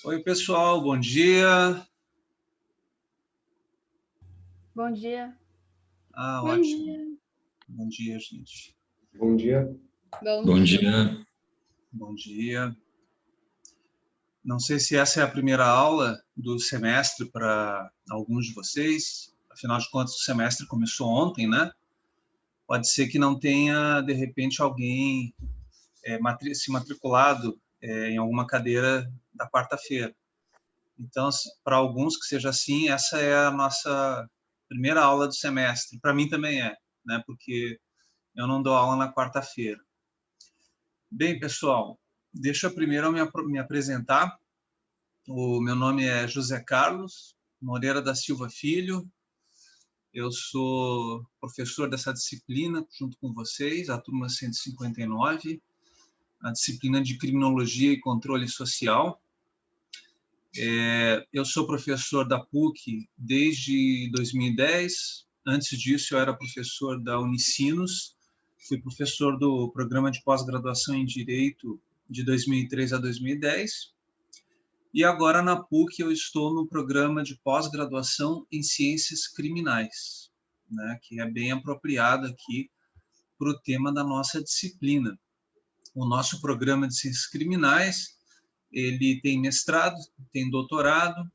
Oi, pessoal, bom dia. Bom dia. Bom Ótimo. dia. Bom dia, gente. Bom dia. Bom dia. Bom dia. Não sei se essa é a primeira aula do semestre para alguns de vocês. Afinal de contas, o semestre começou ontem, né? Pode ser que não tenha, de repente, alguém se matriculado em alguma cadeira da quarta-feira. Então, para alguns que seja assim, essa é a nossa primeira aula do semestre. Para mim também é, né? Porque eu não dou aula na quarta-feira. Bem, pessoal, deixa eu primeiro me apresentar. O meu nome é José Carlos Moreira da Silva Filho. Eu sou professor dessa disciplina junto com vocês, a turma 159, a disciplina de Criminologia e Controle Social. Eu sou professor da PUC desde 2010. Antes disso, eu era professor da Unicinos. Fui professor do programa de pós-graduação em Direito de 2003 a 2010. E agora, na PUC, eu estou no programa de pós-graduação em Ciências Criminais, né, que é bem apropriado aqui para o tema da nossa disciplina. O nosso programa de Ciências Criminais, ele tem mestrado, tem doutorado,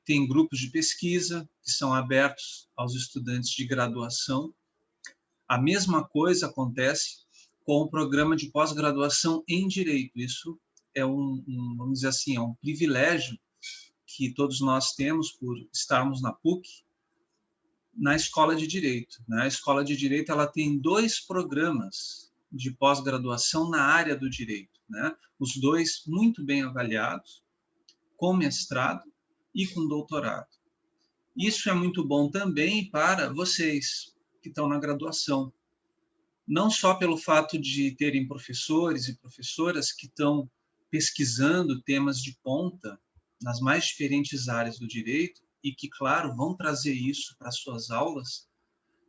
tem grupos de pesquisa que são abertos aos estudantes de graduação. A mesma coisa acontece com o programa de pós-graduação em Direito. Isso é vamos dizer assim, é um privilégio que todos nós temos por estarmos na PUC, na Escola de Direito. A Escola de Direito ela tem 2 programas de pós-graduação na área do direito, né? Os 2 muito bem avaliados, com mestrado e com doutorado. Isso é muito bom também para vocês que estão na graduação. Não só pelo fato de terem professores e professoras que estão pesquisando temas de ponta nas mais diferentes áreas do direito e que, claro, vão trazer isso para as suas aulas,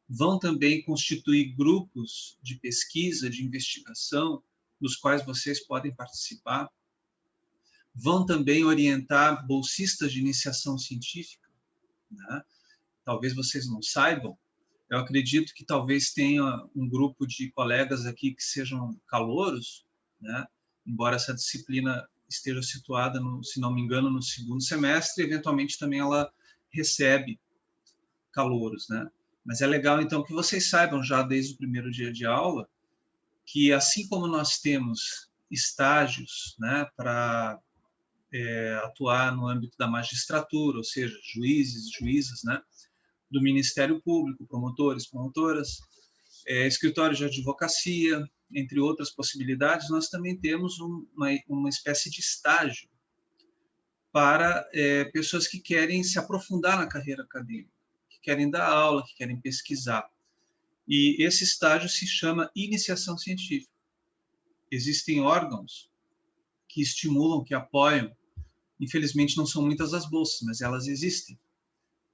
vão também constituir grupos de pesquisa, de investigação, dos quais vocês podem participar, vão também orientar bolsistas de iniciação científica, né? Talvez vocês não saibam, eu acredito que talvez tenha um grupo de colegas aqui que sejam calouros, né? Embora essa disciplina esteja situada, se não me engano, no segundo semestre, eventualmente também ela recebe calouros, né? Mas é legal, então, que vocês saibam já desde o primeiro dia de aula que, assim como nós temos estágios, né, para atuar no âmbito da magistratura, ou seja, juízes, juízas, né, do Ministério Público, promotores, promotoras, escritórios de advocacia, entre outras possibilidades, nós também temos uma espécie de estágio para pessoas que querem se aprofundar na carreira acadêmica, que querem dar aula, que querem pesquisar. E esse estágio se chama iniciação científica. Existem órgãos que estimulam, que apoiam. Infelizmente, não são muitas as bolsas, mas elas existem.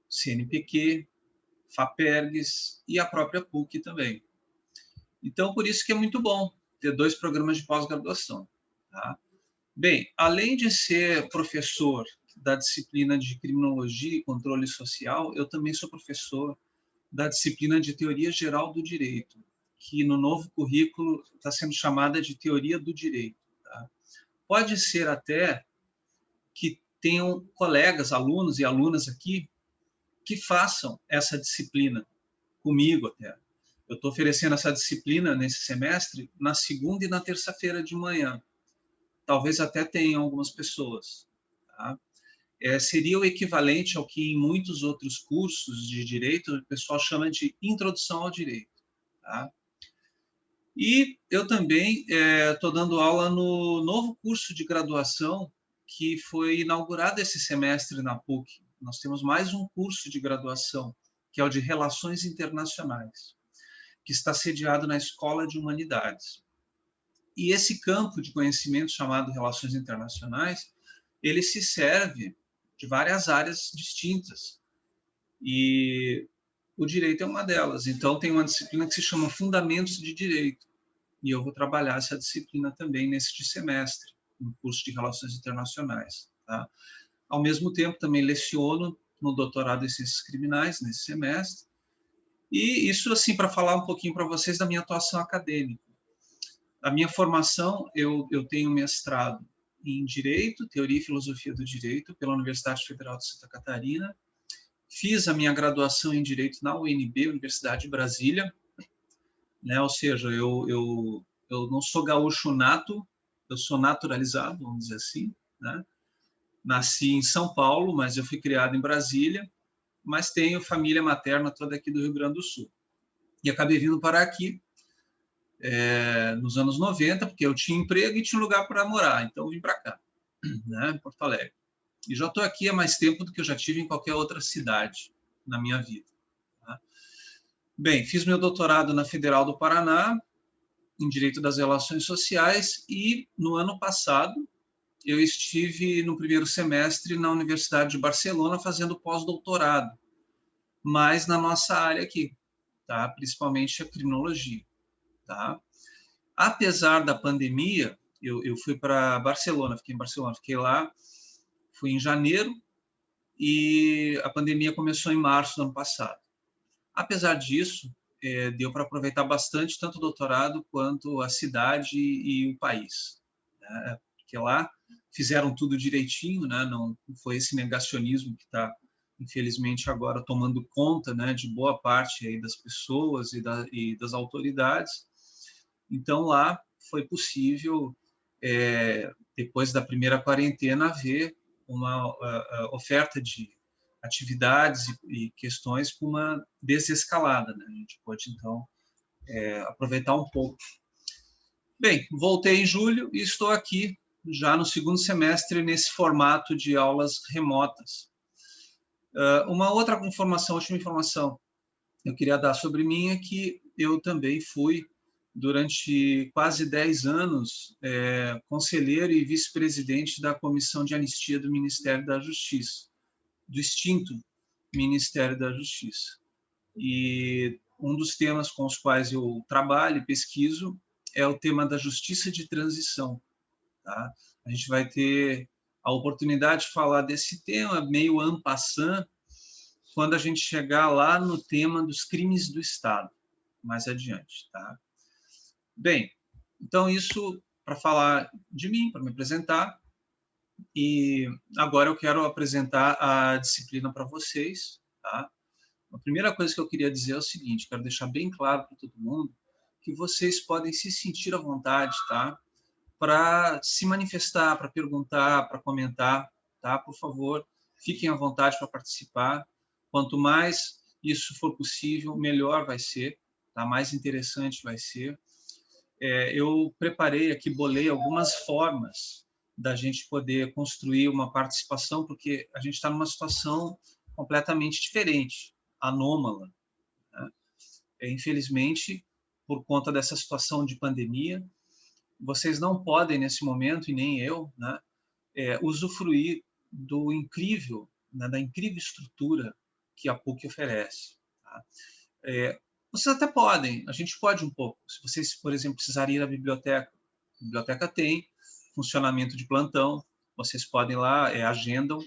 CNPq, FAPERGS e a própria PUC também. Então, por isso que é muito bom ter 2 programas de pós-graduação. Tá? Bem, além de ser professor da disciplina de Criminologia e Controle Social, eu também sou professor da disciplina de Teoria Geral do Direito, que no novo currículo está sendo chamada de Teoria do Direito. Tá? Pode ser até que tenham colegas, alunos e alunas aqui que façam essa disciplina comigo até. Eu estou oferecendo essa disciplina nesse semestre na segunda e na terça-feira de manhã. Talvez até tenham algumas pessoas. Tá? Seria o equivalente ao que em muitos outros cursos de direito o pessoal chama de introdução ao direito. Tá? E eu também estou dando aula no novo curso de graduação que foi inaugurado esse semestre na PUC. Nós temos mais um curso de graduação, que é o de Relações Internacionais, que está sediado na Escola de Humanidades. E esse campo de conhecimento chamado Relações Internacionais, ele se serve de várias áreas distintas. E o direito é uma delas. Então, tem uma disciplina que se chama Fundamentos de Direito. E eu vou trabalhar essa disciplina também neste semestre. no curso de Relações Internacionais. Tá? Ao mesmo tempo, também leciono no doutorado em Ciências Criminais, nesse semestre. E isso, assim, para falar um pouquinho para vocês da minha atuação acadêmica. A minha formação, eu tenho mestrado em Direito, Teoria e Filosofia do Direito, pela Universidade Federal de Santa Catarina. Fiz a minha graduação em Direito na UNB, Universidade de Brasília, né? Ou seja, eu não sou gaúcho nato, eu sou naturalizado, vamos dizer assim, né? Nasci em São Paulo, mas eu fui criado em Brasília, mas tenho família materna toda aqui do Rio Grande do Sul. E acabei vindo para aqui nos anos 90, porque eu tinha emprego e tinha lugar para morar, então eu vim para cá, né, em Porto Alegre. E já estou aqui há mais tempo do que eu já tive em qualquer outra cidade na minha vida. Tá? Bem, fiz meu doutorado na Federal do Paraná, em Direito das Relações Sociais, e no ano passado eu estive no primeiro semestre na Universidade de Barcelona fazendo pós-doutorado, mas na nossa área aqui, tá? Principalmente a criminologia. Tá? Apesar da pandemia, eu fui para Barcelona, fiquei em Barcelona, fiquei lá, fui em janeiro e a pandemia começou em março do ano passado. Apesar disso, deu para aproveitar bastante tanto o doutorado quanto a cidade e o país, né? Porque lá fizeram tudo direitinho, né? Não foi esse negacionismo que está, infelizmente, agora tomando conta, né, de boa parte aí das pessoas e das autoridades. Então, lá foi possível, depois da primeira quarentena, haver uma oferta de atividades e questões com uma desescalada, né? A gente pode, então, aproveitar um pouco. Bem, voltei em julho e estou aqui já no segundo semestre nesse formato de aulas remotas. Uma outra informação, última informação que eu queria dar sobre mim é que eu também fui, durante quase 10 anos, conselheiro e vice-presidente da Comissão de Anistia do Ministério da Justiça, do extinto Ministério da Justiça. E um dos temas com os quais eu trabalho e pesquiso é o tema da justiça de transição. Tá? A gente vai ter a oportunidade de falar desse tema meio en passant quando a gente chegar lá no tema dos crimes do Estado, mais adiante. Tá? Bem, então isso para falar de mim, para me apresentar. E agora eu quero apresentar a disciplina para vocês. Tá? A primeira coisa que eu queria dizer é o seguinte, quero deixar bem claro para todo mundo que vocês podem se sentir à vontade, tá? Para se manifestar, para perguntar, para comentar, tá? Por favor, fiquem à vontade para participar. Quanto mais isso for possível, melhor vai ser, tá? Mais interessante vai ser. Eu preparei aqui, bolei algumas formas da gente poder construir uma participação, porque a gente está numa situação completamente diferente, anômala, né? Infelizmente, por conta dessa situação de pandemia, vocês não podem, nesse momento, e nem eu, né, usufruir do incrível, né, da incrível estrutura que a PUC oferece. Tá? Vocês até podem, a gente pode um pouco. Se vocês, por exemplo, precisarem ir à biblioteca, a biblioteca tem funcionamento de plantão, vocês podem ir lá, agendam,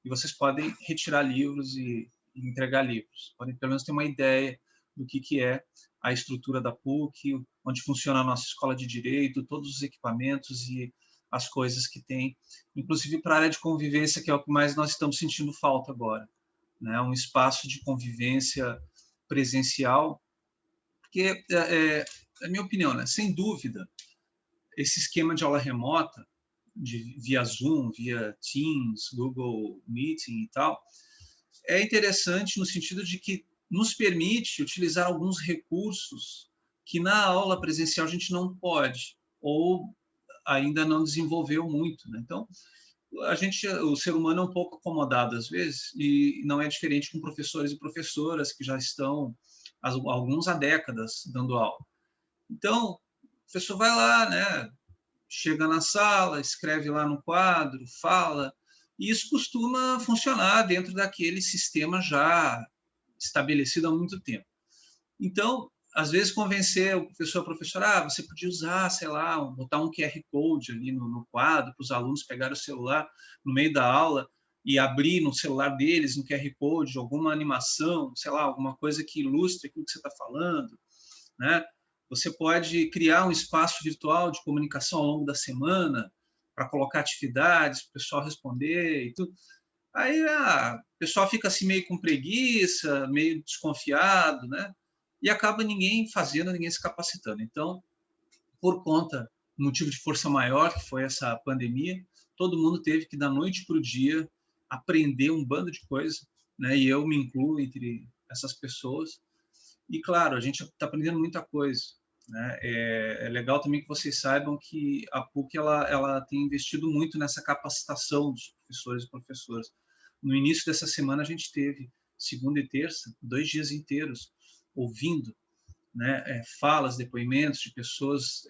e vocês podem retirar livros e entregar livros. Podem pelo menos ter uma ideia do que é a estrutura da PUC, onde funciona a nossa escola de direito, todos os equipamentos e as coisas que tem, inclusive para a área de convivência, que é o que mais nós estamos sentindo falta agora, né? Um espaço de convivência presencial, porque, a minha opinião, né? Sem dúvida, esse esquema de aula remota, via Zoom, via Teams, Google Meeting e tal, é interessante no sentido de que nos permite utilizar alguns recursos que na aula presencial a gente não pode, ou ainda não desenvolveu muito, né? Então, o ser humano é um pouco acomodado às vezes, e não é diferente com professores e professoras que já estão alguns há décadas dando aula. Então, o professor vai lá, né? Chega na sala, escreve lá no quadro, fala, e isso costuma funcionar dentro daquele sistema já estabelecido há muito tempo. Então, às vezes, convencer o professor, a professora, você podia usar, sei lá, botar um QR Code ali no quadro para os alunos pegarem o celular no meio da aula e abrir no celular deles um QR Code, alguma animação, sei lá, alguma coisa que ilustre aquilo que você está falando, né? Você pode criar um espaço virtual de comunicação ao longo da semana para colocar atividades, para o pessoal responder e tudo. Aí o pessoal fica assim meio com preguiça, meio desconfiado, né? E acaba ninguém fazendo, ninguém se capacitando. Então, por conta, motivo de força maior, que foi essa pandemia, todo mundo teve que, da noite para o dia, aprender um bando de coisa, né? E eu me incluo entre essas pessoas. E, claro, a gente está aprendendo muita coisa, né? É legal também que vocês saibam que a PUC ela tem investido muito nessa capacitação dos professores e professoras. No início dessa semana, a gente teve, segunda e terça, 2 dias inteiros, ouvindo, né, falas, depoimentos de pessoas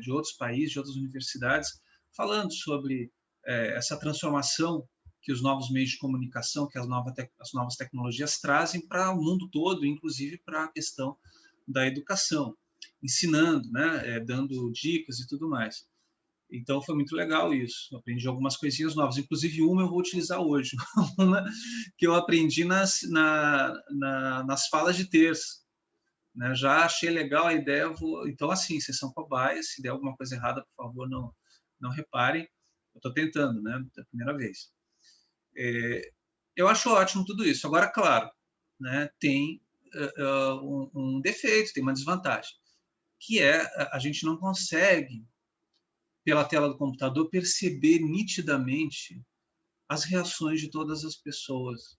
de outros países, de outras universidades, falando sobre essa transformação que os novos meios de comunicação, que as novas tecnologias trazem para o mundo todo, inclusive para a questão da educação, ensinando, né, dando dicas e tudo mais. Então, foi muito legal isso. Aprendi algumas coisinhas novas. Inclusive, uma eu vou utilizar hoje. Uma que eu aprendi nas falas de terça, né? Já achei legal a ideia. Então, assim, vocês são cobaias. Se der alguma coisa errada, por favor, não reparem. Eu estou tentando, né? Da primeira vez. Eu acho ótimo tudo isso. Agora, claro, né? Tem um defeito, tem uma desvantagem, que é a gente não consegue, pela tela do computador, perceber nitidamente as reações de todas as pessoas,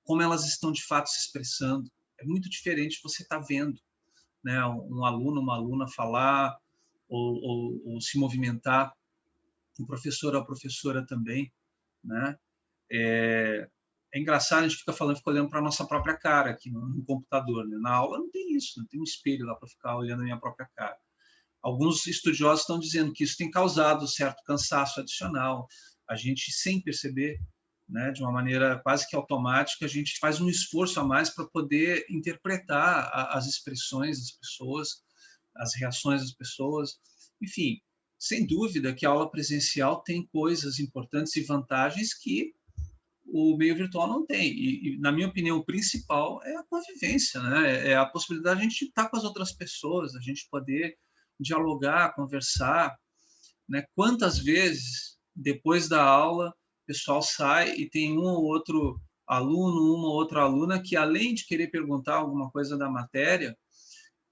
como elas estão de fato se expressando. É muito diferente você estar vendo, né, um aluno, uma aluna falar ou se movimentar, um professor ou a professora também, né? É engraçado, a gente fica olhando para a nossa própria cara aqui no computador, né? Na aula não tem isso, não tem um espelho lá para ficar olhando a minha própria cara. Alguns estudiosos estão dizendo que isso tem causado certo cansaço adicional. A gente, sem perceber, né, de uma maneira quase que automática, a gente faz um esforço a mais para poder interpretar as expressões das pessoas, as reações das pessoas. Enfim, sem dúvida que a aula presencial tem coisas importantes e vantagens que o meio virtual não tem. Na minha opinião, o principal é a convivência, né? É a possibilidade de a gente estar com as outras pessoas, a gente poder dialogar, conversar, né? Quantas vezes, depois da aula, o pessoal sai e tem um ou outro aluno, uma ou outra aluna que, além de querer perguntar alguma coisa da matéria,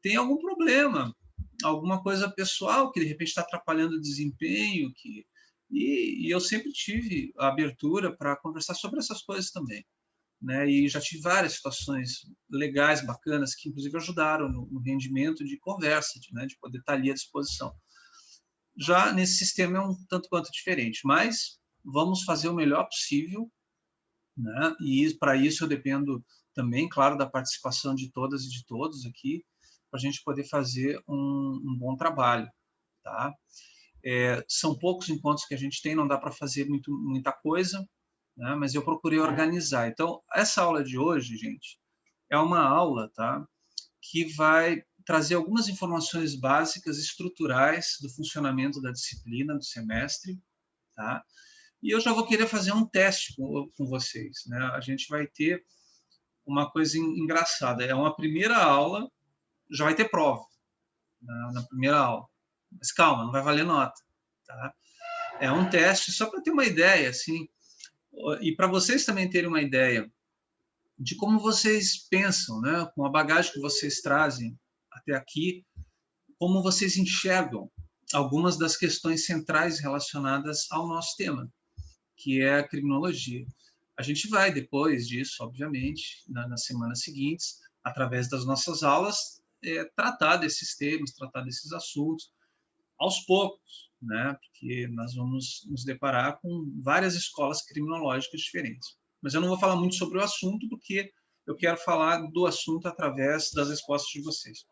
tem algum problema, alguma coisa pessoal que, de repente, está atrapalhando o desempenho, e eu sempre tive a abertura para conversar sobre essas coisas também, né? E já tive várias situações legais, bacanas, que inclusive ajudaram no rendimento de conversa, né? De poder estar ali à disposição. Já nesse sistema é um tanto quanto diferente, mas vamos fazer o melhor possível, né? E para isso eu dependo também, claro, da participação de todas e de todos aqui, para a gente poder fazer um bom trabalho, tá? São poucos encontros que a gente tem, não dá para fazer muita coisa, né? Mas eu procurei organizar. Então, essa aula de hoje, gente, é uma aula, tá, que vai trazer algumas informações básicas, estruturais do funcionamento da disciplina, do semestre, tá? E eu já vou querer fazer um teste com vocês, né? A gente vai ter uma coisa engraçada. É uma primeira aula, já vai ter prova, né, na primeira aula. Mas calma, não vai valer nota, tá? É um teste só para ter uma ideia, assim, e para vocês também terem uma ideia de como vocês pensam, né? Com a bagagem que vocês trazem até aqui, como vocês enxergam algumas das questões centrais relacionadas ao nosso tema, que é a criminologia. A gente vai, depois disso, obviamente, nas semanas seguintes, através das nossas aulas, tratar desses temas, tratar desses assuntos, aos poucos, né? Porque nós vamos nos deparar com várias escolas criminológicas diferentes. Mas eu não vou falar muito sobre o assunto, porque eu quero falar do assunto através das respostas de vocês.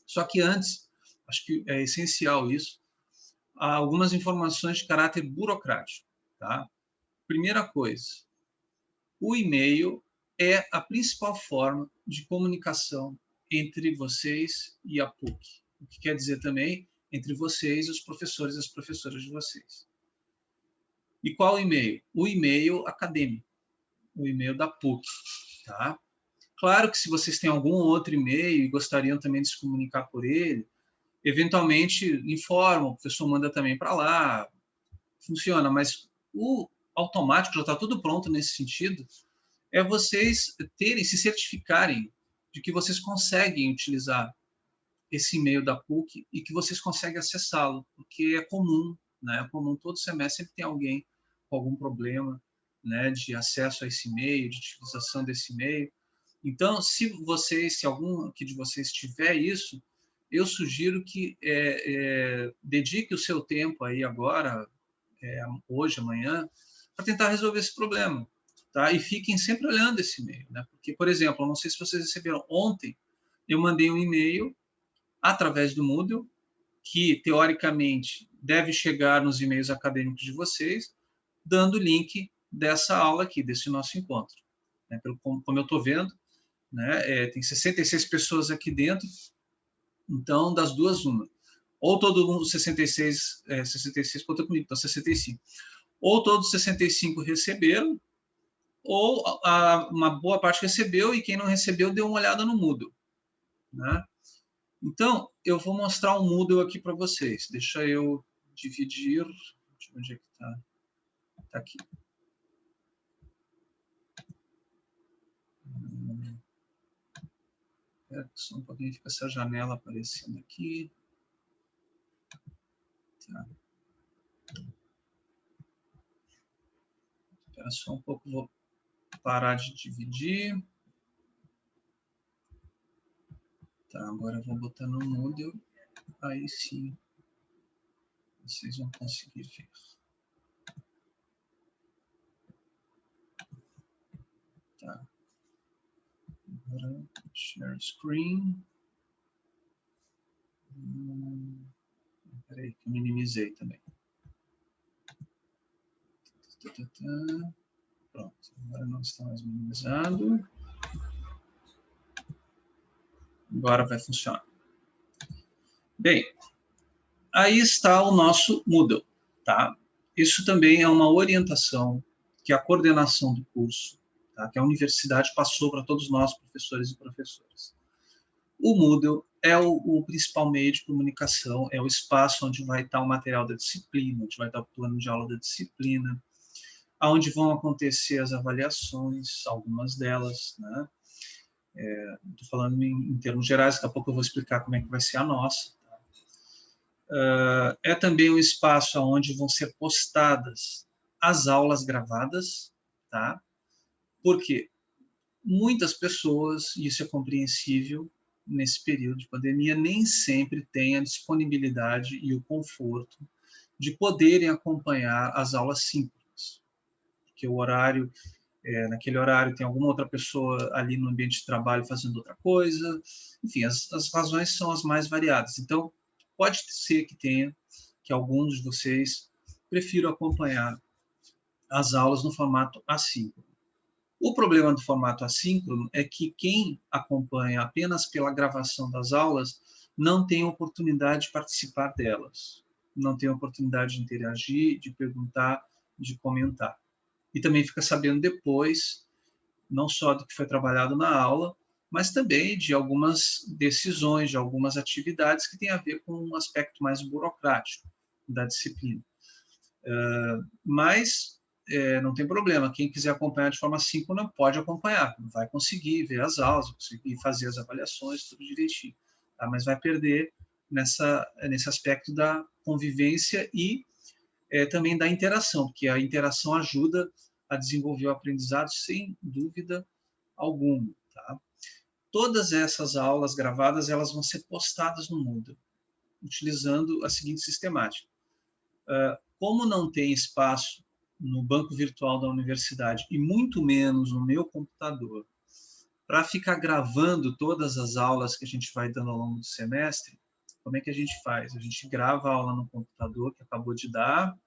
Só que antes, acho que é essencial isso, há algumas informações de caráter burocrático, tá? Primeira coisa, o e-mail é a principal forma de comunicação entre vocês e a PUC. O que quer dizer também entre vocês e os professores e as professoras de vocês. E qual o e-mail? O e-mail acadêmico, o e-mail da PUC. Tá? Claro que se vocês têm algum outro e-mail e gostariam também de se comunicar por ele, eventualmente informam, o professor manda também para lá, funciona, mas o automático já está tudo pronto nesse sentido, é vocês se certificarem de que vocês conseguem utilizar esse e-mail da PUC e que vocês conseguem acessá-lo, porque é comum, né? É comum, todo semestre sempre tem alguém com algum problema, né, de acesso a esse e-mail, de utilização desse e-mail. Então, se algum aqui de vocês tiver isso, eu sugiro que dedique o seu tempo aí agora, hoje, amanhã, para tentar resolver esse problema, tá? E fiquem sempre olhando esse e-mail, né? Porque, por exemplo, eu não sei se vocês receberam ontem, eu mandei um e-mail através do Moodle, que teoricamente deve chegar nos e-mails acadêmicos de vocês, dando o link dessa aula aqui, desse nosso encontro. Né? Como eu estou vendo, né, tem 66 pessoas aqui dentro, então das duas, uma. Ou todo mundo, 66 conta comigo, então 65. Ou todos os 65 receberam, ou uma boa parte recebeu, e quem não recebeu deu uma olhada no Moodle. Né? Então, eu vou mostrar um Moodle aqui para vocês. Deixa eu dividir. Deixa eu ver onde é que está. Está aqui. Só um pouquinho, fica essa janela aparecendo aqui. Tá. Espera só um pouco, vou parar de dividir. Tá, agora eu vou botar no Moodle. Aí sim, vocês vão conseguir ver. Tá. Agora, share screen. Peraí, que eu minimizei também. Pronto, agora não está mais minimizado. Agora vai funcionar. Bem, aí está o nosso Moodle. Tá? Isso também é uma orientação que a coordenação do curso, tá? Que a universidade passou para todos nós, professores e professoras. O Moodle é o principal meio de comunicação, é o espaço onde vai estar o material da disciplina, onde vai estar o plano de aula da disciplina, onde vão acontecer as avaliações, algumas delas, né? Estou falando em termos gerais, daqui a pouco eu vou explicar como é que vai ser a nossa. É também um espaço onde vão ser postadas as aulas gravadas, tá? Porque muitas pessoas, e isso é compreensível, nesse período de pandemia, nem sempre têm a disponibilidade e o conforto de poderem acompanhar as aulas síncronas, porque o horário, naquele horário tem alguma outra pessoa ali no ambiente de trabalho fazendo outra coisa, enfim, as razões são as mais variadas. Então, pode ser que alguns de vocês prefiram acompanhar as aulas no formato assíncrono. O problema do formato assíncrono é que quem acompanha apenas pela gravação das aulas não tem oportunidade de participar delas, não tem oportunidade de interagir, de perguntar, de comentar. E também fica sabendo depois, não só do que foi trabalhado na aula, mas também de algumas decisões, de algumas atividades que têm a ver com um aspecto mais burocrático da disciplina. Mas não tem problema, quem quiser acompanhar de forma síncrona pode acompanhar, vai conseguir ver as aulas, conseguir fazer as avaliações, tudo direitinho, tá? Mas vai perder nesse aspecto da convivência e também da interação, porque a interação ajuda a desenvolver o aprendizado sem dúvida alguma. Tá? Todas essas aulas gravadas elas vão ser postadas no Moodle, utilizando a seguinte sistemática. Como não tem espaço no banco virtual da universidade e muito menos no meu computador para ficar gravando todas as aulas que a gente vai dando ao longo do semestre, como é que a gente faz? A gente grava a aula no computador que acabou de dar,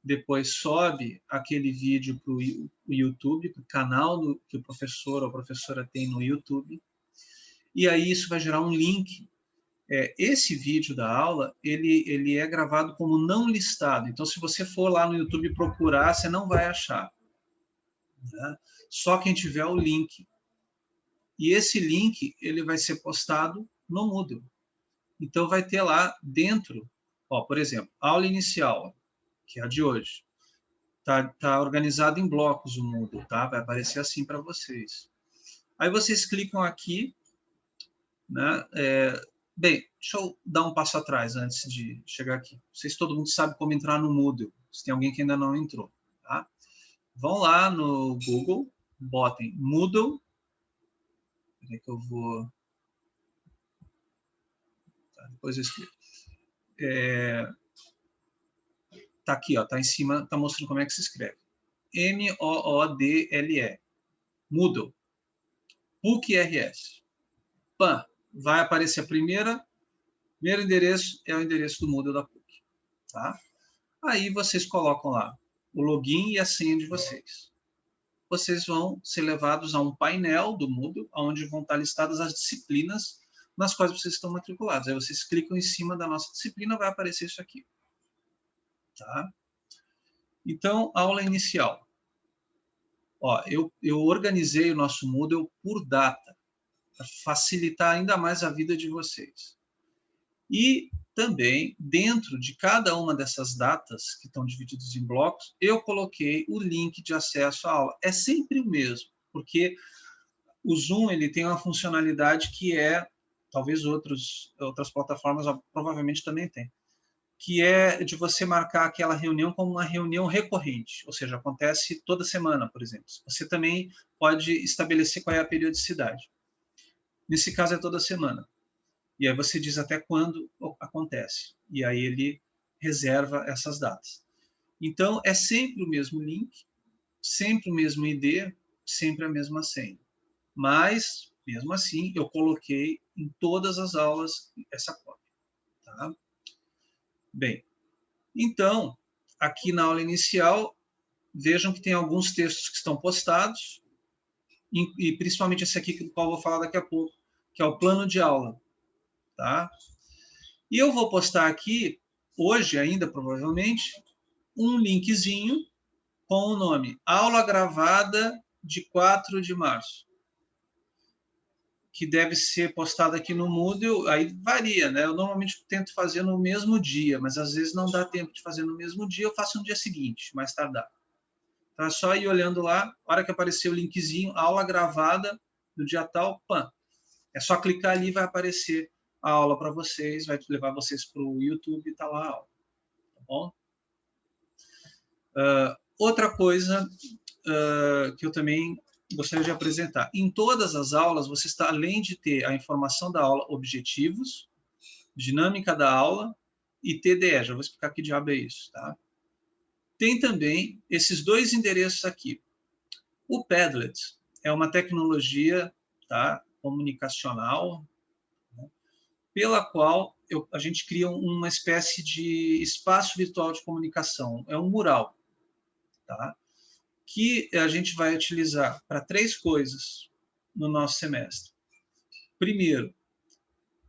depois sobe aquele vídeo para o YouTube, para o canal que o professor ou a professora tem no YouTube, e aí isso vai gerar um link. Esse vídeo da aula, ele é gravado como não listado. Então, se você for lá no YouTube procurar, você não vai achar. Né? Só quem tiver o link. E esse link, ele vai ser postado no Moodle. Então, vai ter lá dentro, por exemplo, aula inicial, que é a de hoje. Tá organizado em blocos o Moodle, tá? Vai aparecer assim para vocês. Aí vocês clicam aqui, né? Bem, deixa eu dar um passo atrás antes de chegar aqui. Vocês, todo mundo sabe como entrar no Moodle. Se tem alguém que ainda não entrou, tá? Vão lá no Google, botem Moodle. Peraí que eu vou... Tá, depois eu explico. Tá aqui, ó, tá em cima, tá mostrando como é que se escreve. M-O-O-D-L-E. Moodle. PUC-RS. PAN. Vai aparecer a primeiro endereço, é o endereço do Moodle da PUC. Tá? Aí vocês colocam lá o login e a senha de vocês. Vocês vão ser levados a um painel do Moodle, onde vão estar listadas as disciplinas nas quais vocês estão matriculados. Aí vocês clicam em cima da nossa disciplina, vai aparecer isso aqui. Tá? Então, aula inicial. Eu organizei o nosso Moodle por data, para facilitar ainda mais a vida de vocês. E também, dentro de cada uma dessas datas, que estão divididas em blocos, eu coloquei o link de acesso à aula. É sempre o mesmo, porque o Zoom ele tem uma funcionalidade que talvez outras plataformas provavelmente também têm, que é de você marcar aquela reunião como uma reunião recorrente, ou seja, acontece toda semana, por exemplo. Você também pode estabelecer qual é a periodicidade. Nesse caso é toda semana. E aí você diz até quando acontece. E aí ele reserva essas datas. Então, é sempre o mesmo link, sempre o mesmo ID, sempre a mesma senha. Mas, mesmo assim, eu coloquei em todas as aulas essa cópia. Tá? Bem, então, aqui na aula inicial, vejam que tem alguns textos que estão postados, e principalmente esse aqui, do qual eu vou falar daqui a pouco, que é o plano de aula. Tá? E eu vou postar aqui, hoje ainda, provavelmente, um linkzinho com o nome Aula Gravada de 4 de março, que deve ser postada aqui no Moodle. Aí varia, né? Eu normalmente tento fazer no mesmo dia, mas às vezes não dá tempo de fazer no mesmo dia, eu faço no dia seguinte, mais tardar. Então é só ir olhando lá, a hora que aparecer o linkzinho, aula gravada do dia tal, pã. É só clicar ali e vai aparecer a aula para vocês, vai levar vocês para o YouTube e está lá a aula. Tá bom? Outra coisa que eu também gostaria de apresentar. Em todas as aulas, você está, além de ter a informação da aula, objetivos, dinâmica da aula e TDE. Já vou explicar que diabo é isso. Tá? Tem também esses dois endereços aqui. O Padlet é uma tecnologia, tá, comunicacional, né, pela qual a gente cria uma espécie de espaço virtual de comunicação. É um mural. Tá? Que a gente vai utilizar para 3 coisas no nosso semestre. Primeiro,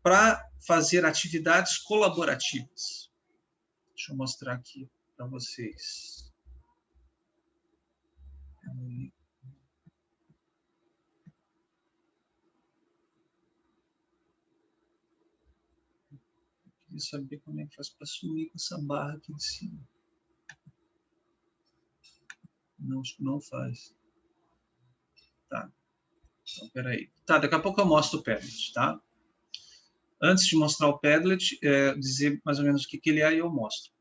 para fazer atividades colaborativas. Deixa eu mostrar aqui para vocês. Eu queria saber como é que faz para sumir com essa barra aqui em cima. Não, acho que não faz. Tá. Então, peraí. Tá, daqui a pouco eu mostro o Padlet, tá? Antes de mostrar o Padlet, dizer mais ou menos o que ele é, eu mostro.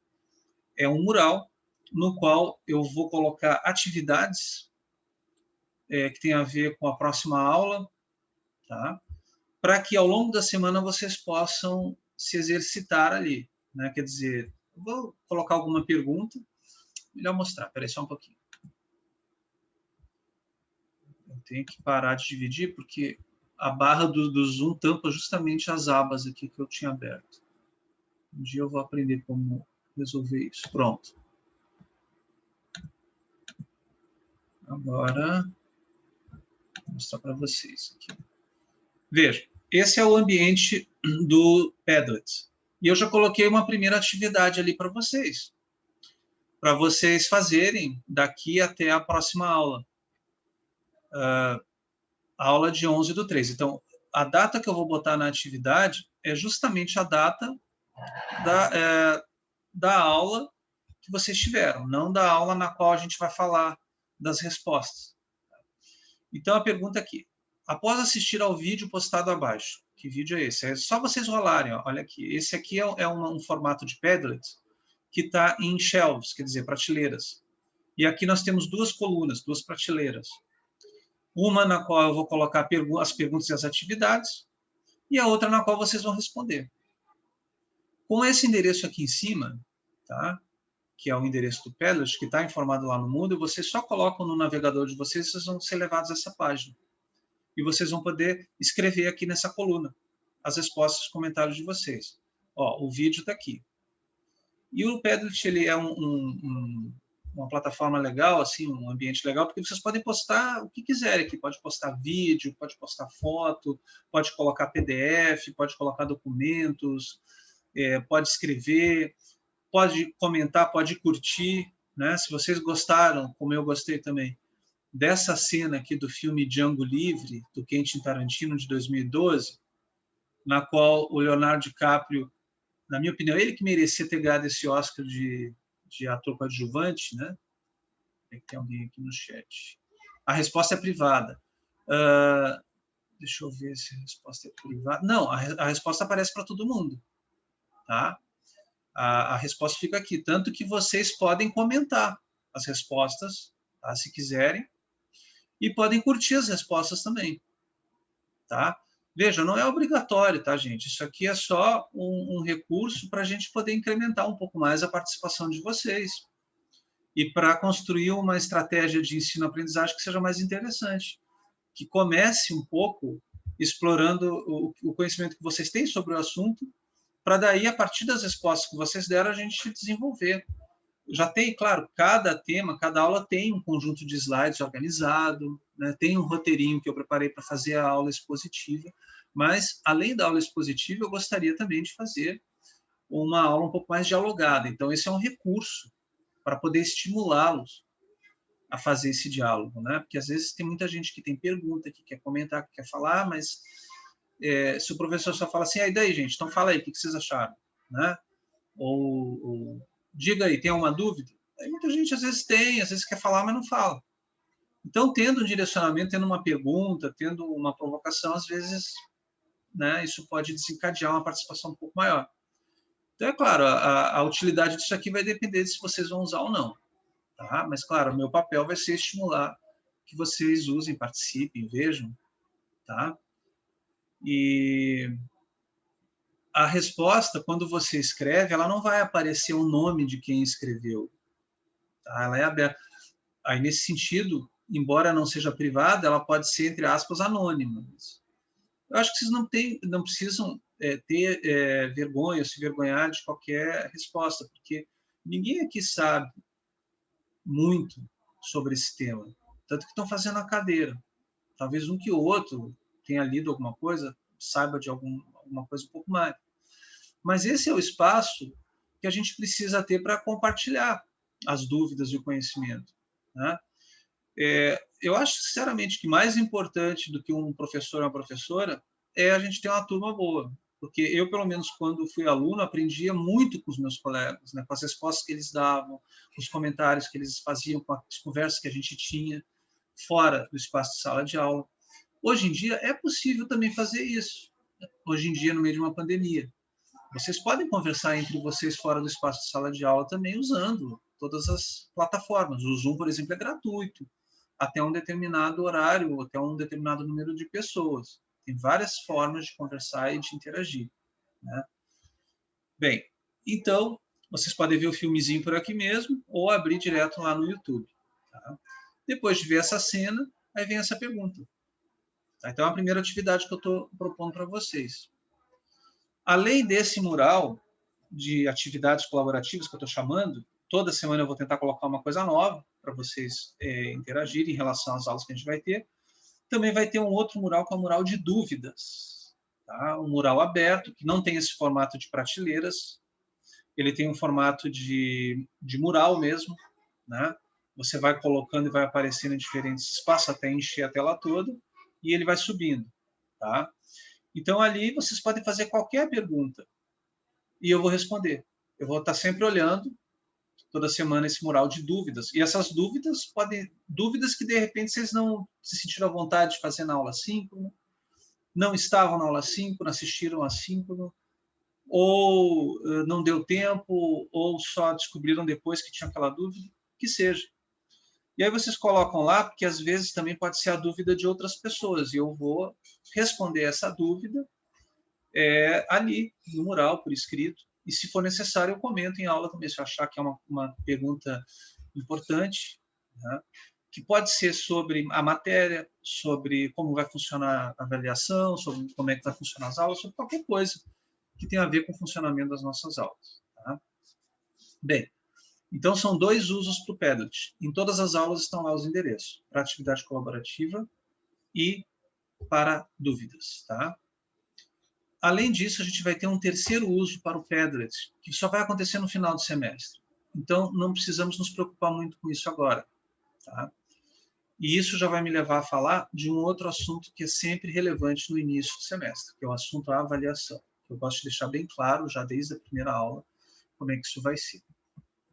É um mural no qual eu vou colocar atividades que tem a ver com a próxima aula, tá? Para que ao longo da semana vocês possam se exercitar ali. Né? Quer dizer, vou colocar alguma pergunta, melhor mostrar, espera aí só um pouquinho. Eu tenho que parar de dividir, porque a barra do Zoom tampa justamente as abas aqui que eu tinha aberto. Um dia eu vou aprender como resolver isso. Pronto. Agora, vou mostrar para vocês aqui. Veja, esse é o ambiente do Padlet. E eu já coloquei uma primeira atividade ali para vocês fazerem daqui até a próxima aula. A aula de 11/3. Então, a data que eu vou botar na atividade é justamente a data da aula que vocês tiveram, não da aula na qual a gente vai falar das respostas. Então, a pergunta aqui. Após assistir ao vídeo postado abaixo, que vídeo é esse? É só vocês rolarem, ó. Olha aqui. Esse aqui é um formato de Padlet que está em shelves, quer dizer, prateleiras. E aqui nós temos duas colunas, duas prateleiras. Uma na qual eu vou colocar as perguntas e as atividades, e a outra na qual vocês vão responder. Com esse endereço aqui em cima, tá? Que é o endereço do Padlet, que está informado lá no Moodle, vocês só colocam no navegador de vocês, vocês vão ser levados a essa página. E vocês vão poder escrever aqui nessa coluna as respostas e comentários de vocês. Ó, o vídeo está aqui. E o Padlet, ele é uma plataforma legal, assim, um ambiente legal, porque vocês podem postar o que quiserem aqui. Pode postar vídeo, pode postar foto, pode colocar PDF, pode colocar documentos, pode escrever, pode comentar, pode curtir, né? Se vocês gostaram, como eu gostei também, dessa cena aqui do filme Django Livre, do Quentin Tarantino, de 2012, na qual o Leonardo DiCaprio, na minha opinião, ele que merecia ter ganhado esse Oscar de ator coadjuvante, né? Tem alguém aqui no chat. A resposta é privada. Deixa eu ver se a resposta é privada. Não, a resposta aparece para todo mundo. Tá? A resposta fica aqui. Tanto que vocês podem comentar as respostas, tá? Se quiserem. E podem curtir as respostas também. Tá? Veja, não é obrigatório, tá, gente? Isso aqui é só um recurso para a gente poder incrementar um pouco mais a participação de vocês e para construir uma estratégia de ensino-aprendizagem que seja mais interessante, que comece um pouco explorando o conhecimento que vocês têm sobre o assunto, para daí, a partir das respostas que vocês deram, a gente desenvolver. Já tem, claro, cada tema, cada aula tem um conjunto de slides organizado, né? Tem um roteirinho que eu preparei para fazer a aula expositiva, mas, além da aula expositiva, eu gostaria também de fazer uma aula um pouco mais dialogada. Então, esse é um recurso para poder estimulá-los a fazer esse diálogo, né? Porque, às vezes, tem muita gente que tem pergunta, que quer comentar, que quer falar, mas se o professor só fala assim, e daí, gente, então fala aí, o que vocês acharam? Né? Ou diga aí, tem alguma dúvida? Aí muita gente às vezes tem, às vezes quer falar, mas não fala. Então, tendo um direcionamento, tendo uma pergunta, tendo uma provocação, às vezes, né, isso pode desencadear uma participação um pouco maior. Então, é claro, a utilidade disso aqui vai depender de se vocês vão usar ou não. Tá? Mas, claro, o meu papel vai ser estimular que vocês usem, participem, vejam. Tá? E a resposta, quando você escreve, ela não vai aparecer o nome de quem escreveu. Tá? Ela é aberta. Aí, nesse sentido, embora não seja privada, ela pode ser, entre aspas, anônima. Eu acho que vocês não precisam ter vergonha, se vergonhar de qualquer resposta, porque ninguém aqui sabe muito sobre esse tema. Tanto que estão fazendo a cadeira. Talvez um que o outro tenha lido alguma coisa, saiba de alguma coisa um pouco mais. Mas esse é o espaço que a gente precisa ter para compartilhar as dúvidas e o conhecimento. Né? Eu acho, sinceramente, que mais importante do que um professor ou uma professora é a gente ter uma turma boa. Porque eu, pelo menos, quando fui aluno, aprendia muito com os meus colegas, né? Com as respostas que eles davam, com os comentários que eles faziam, com as conversas que a gente tinha fora do espaço de sala de aula. Hoje em dia, é possível também fazer isso. Hoje em dia, no meio de uma pandemia. Vocês podem conversar entre vocês fora do espaço de sala de aula também usando todas as plataformas. O Zoom, por exemplo, é gratuito, até um determinado horário, até um determinado número de pessoas. Tem várias formas de conversar e de interagir. Né? Bem, então, vocês podem ver o filmezinho por aqui mesmo ou abrir direto lá no YouTube. Tá? Depois de ver essa cena, aí vem essa pergunta. Tá? Então, é a primeira atividade que eu estou propondo para vocês. Além desse mural de atividades colaborativas que eu estou chamando, toda semana eu vou tentar colocar uma coisa nova para vocês interagirem em relação às aulas que a gente vai ter. Também vai ter um outro mural, que é o mural de dúvidas. tá? Um mural aberto, que não tem esse formato de prateleiras, ele tem um formato de mural mesmo, né? Você vai colocando e vai aparecendo em diferentes espaços até encher a tela toda, e ele vai subindo, tá? Então, ali vocês podem fazer qualquer pergunta, e eu vou responder. Eu vou estar sempre olhando, toda semana, esse mural de dúvidas. E essas dúvidas dúvidas que, de repente, vocês não se sentiram à vontade de fazer na aula síncrona, não estavam na aula síncrona, assistiram a síncrona, ou não deu tempo, ou só descobriram depois que tinha aquela dúvida, que seja. E aí vocês colocam lá, porque às vezes também pode ser a dúvida de outras pessoas, e eu vou responder essa dúvida ali, no mural, por escrito, e se for necessário eu comento em aula também, se eu achar que é uma pergunta importante, né? Que pode ser sobre a matéria, sobre como vai funcionar a avaliação, sobre como é que vai funcionar as aulas, sobre qualquer coisa que tenha a ver com o funcionamento das nossas aulas. Tá? Bem, então são 2 usos para o Padlet. Em todas as aulas estão lá os endereços, para atividade colaborativa e para dúvidas. Tá? Além disso, a gente vai ter um terceiro uso para o Padlet, que só vai acontecer no final do semestre. Então, não precisamos nos preocupar muito com isso agora. Tá? E isso já vai me levar a falar de um outro assunto que é sempre relevante no início do semestre, que é o assunto da avaliação. Eu gosto de deixar bem claro, já desde a primeira aula, como é que isso vai ser.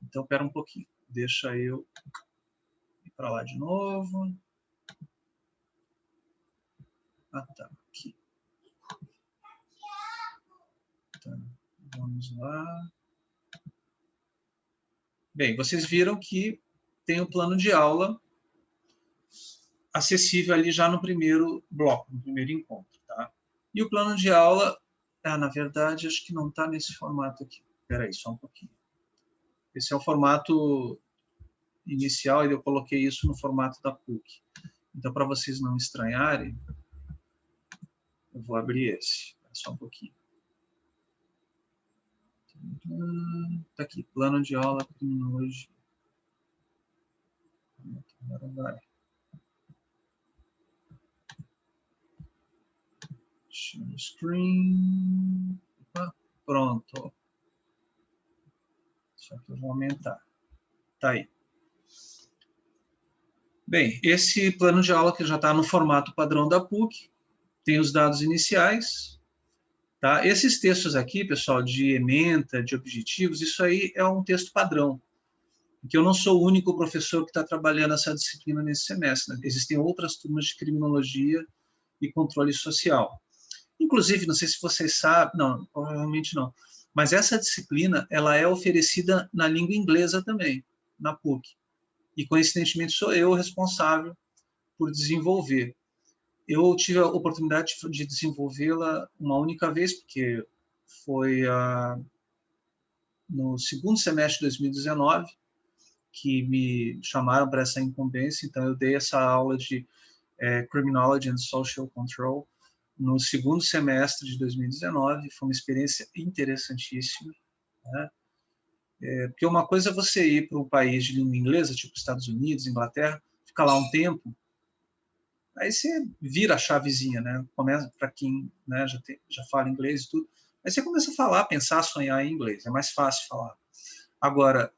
Então, espera um pouquinho. Deixa eu ir para lá de novo. Ah, tá. Aqui. Tá. Vamos lá. Bem, vocês viram que tem o plano de aula acessível ali já no primeiro bloco, no primeiro encontro. Tá? E o plano de aula, na verdade, acho que não está nesse formato aqui. Espera aí, só um pouquinho. Esse é o formato inicial e eu coloquei isso no formato da PUC. Então, para vocês não estranharem, eu vou abrir esse. Só um pouquinho. Está aqui, plano de aula, criminologia. Agora vai. Share screen. Opa, pronto. Só que eu vou aumentar. Tá aí. Bem, esse plano de aula que já está no formato padrão da PUC, tem os dados iniciais. Tá? Esses textos aqui, pessoal, de ementa, de objetivos, isso aí é um texto padrão. Porque eu não sou o único professor que está trabalhando essa disciplina nesse semestre. Né? Existem outras turmas de criminologia e controle social. Inclusive, não sei se vocês sabem, não, provavelmente não, mas essa disciplina ela é oferecida na língua inglesa também, na PUC. E, coincidentemente, sou eu o responsável por desenvolver. Eu tive a oportunidade de desenvolvê-la uma única vez, porque foi no segundo semestre de 2019 que me chamaram para essa incumbência, então eu dei essa aula de Criminology and Social Control no segundo semestre de 2019, foi uma experiência interessantíssima, né? Porque uma coisa é você ir para um país de língua inglesa, tipo Estados Unidos, Inglaterra, ficar lá um tempo, aí você vira a chavezinha, né? Começa, para quem, né, já fala inglês e tudo, aí você começa a falar, pensar, sonhar em inglês, é mais fácil falar. Agora,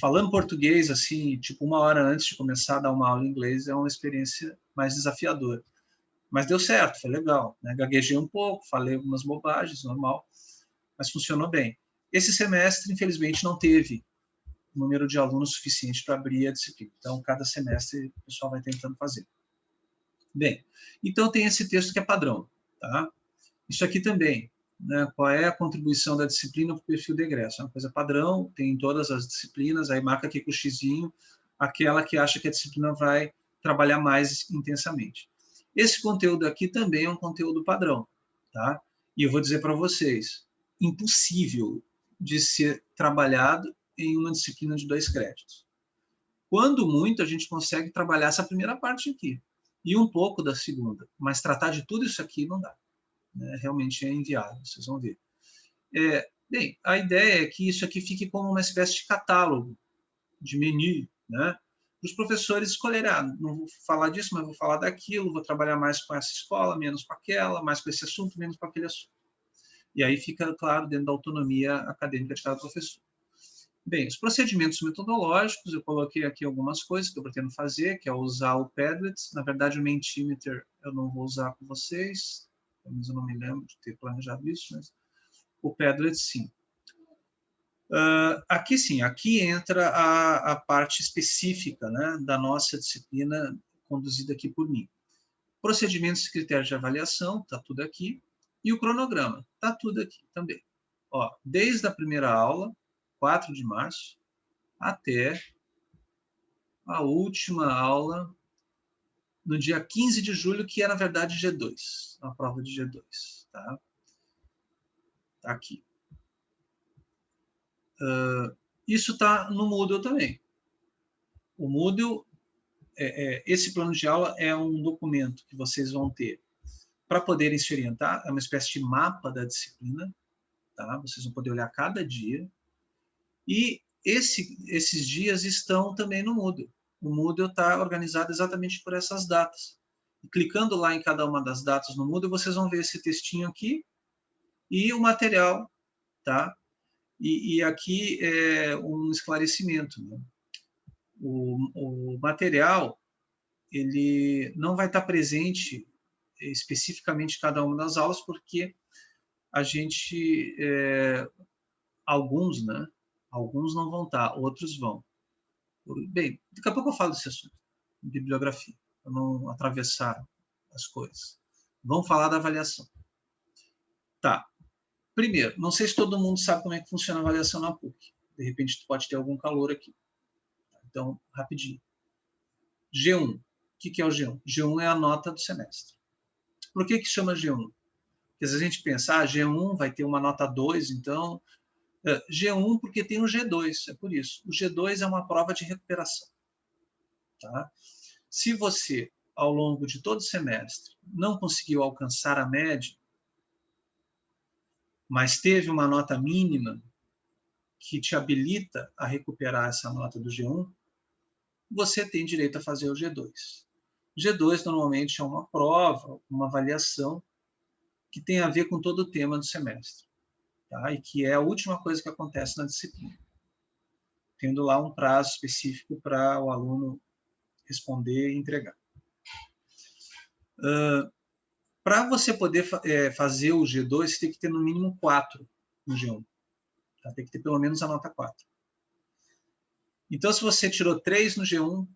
falando português, assim, tipo 1 hora antes de começar a dar uma aula em inglês, é uma experiência mais desafiadora. Mas deu certo, foi legal. Né? Gaguejei um pouco, falei algumas bobagens, normal, mas funcionou bem. Esse semestre, infelizmente, não teve número de alunos suficiente para abrir a disciplina. Então, cada semestre o pessoal vai tentando fazer. Bem, então tem esse texto que é padrão. Tá? Isso aqui também, né? Qual é a contribuição da disciplina para o perfil de egresso? É uma coisa padrão, tem em todas as disciplinas, aí marca aqui com o xizinho, aquela que acha que a disciplina vai trabalhar mais intensamente. Esse conteúdo aqui também é um conteúdo padrão, tá? E eu vou dizer para vocês, impossível de ser trabalhado em uma disciplina de 2 créditos. Quando muito, a gente consegue trabalhar essa primeira parte aqui, e um pouco da segunda, mas tratar de tudo isso aqui não dá. Né? Realmente é inviável, vocês vão ver. Bem, a ideia é que isso aqui fique como uma espécie de catálogo, de menu, né? os professores escolherem, não vou falar disso, mas vou falar daquilo, vou trabalhar mais com essa escola, menos com aquela, mais com esse assunto, menos com aquele assunto. E aí fica, claro, dentro da autonomia acadêmica de cada professor. Bem, os procedimentos metodológicos, eu coloquei aqui algumas coisas que eu pretendo fazer, que é usar o Padlet. Na verdade, o Mentimeter eu não vou usar com vocês, pelo menos eu não me lembro de ter planejado isso, mas o Padlet sim. Aqui sim, aqui entra a parte específica, né, da nossa disciplina conduzida aqui por mim. Procedimentos e critérios de avaliação, está tudo aqui. E o cronograma, está tudo aqui também. Ó, desde a primeira aula, 4 de março, até a última aula, no dia 15 de julho, que é, na verdade, G2, a prova de G2. Tá? Tá aqui. Isso está no Moodle também. O Moodle, esse plano de aula é um documento que vocês vão ter para poderem se orientar, é uma espécie de mapa da disciplina, tá? Vocês vão poder olhar cada dia. E esses dias estão também no Moodle. O Moodle está organizado exatamente por essas datas. E clicando lá em cada uma das datas no Moodle, vocês vão ver esse textinho aqui e o material, tá? E aqui é um esclarecimento, né? O material, ele não vai estar presente especificamente em cada uma das aulas, porque a gente, alguns, né? Alguns não vão estar, outros vão. Bem, daqui a pouco eu falo desse assunto, bibliografia, para não atravessar as coisas. Vamos falar da avaliação. Tá. Primeiro, não sei se todo mundo sabe como é que funciona a avaliação na PUC. De repente, tu pode ter algum calor aqui. Então, rapidinho. G1. O que é o G1? G1 é a nota do semestre. Por que chama G1? Porque às vezes a gente pensa, G1 vai ter uma nota 2, então... G1 porque tem o G2, é por isso. O G2 é uma prova de recuperação. Tá? Se você, ao longo de todo o semestre, não conseguiu alcançar a média, mas teve uma nota mínima que te habilita a recuperar essa nota do G1, você tem direito a fazer o G2. G2 normalmente é uma prova, uma avaliação que tem a ver com todo o tema do semestre, tá? E que é a última coisa que acontece na disciplina, tendo lá um prazo específico para o aluno responder e entregar. Para você poder fazer o G2, você tem que ter no mínimo 4 no G1. Tá? Tem que ter pelo menos a nota 4. Então, se você tirou 3 no G1,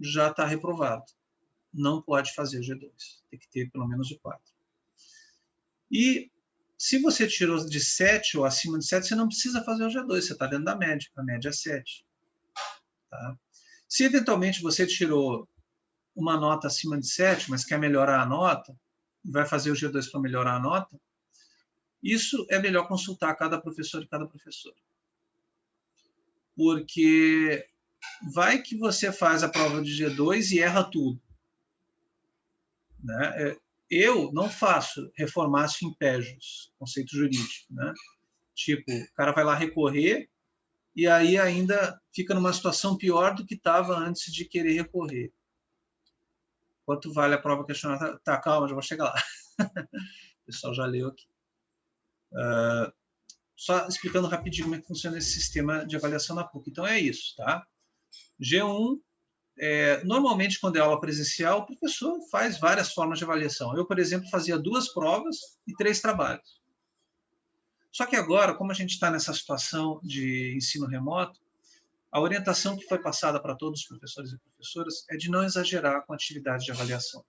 já está reprovado. Não pode fazer o G2. Tem que ter pelo menos o 4. E se você tirou de 7 ou acima de 7, você não precisa fazer o G2. Você está dentro da média. A média é 7. Tá? Se eventualmente você tirou uma nota acima de 7, mas quer melhorar a nota, vai fazer o G2 para melhorar a nota, isso é melhor consultar cada professor e cada professora. Porque vai que você faz a prova de G2 e erra tudo. Né? Eu não faço reformatio impejus, conceito jurídico. Né? Tipo, o cara vai lá recorrer e aí ainda fica numa situação pior do que estava antes de querer recorrer. Quanto vale a prova questionária? Tá, calma, já vou chegar lá. O pessoal já leu aqui. Só explicando rapidinho como é que funciona esse sistema de avaliação na PUC. Então, é isso, tá? G1, normalmente, quando é aula presencial, o professor faz várias formas de avaliação. Eu, por exemplo, fazia 2 provas e 3 trabalhos. Só que agora, como a gente está nessa situação de ensino remoto, a orientação que foi passada para todos os professores e professoras é de não exagerar com a atividade de avaliação.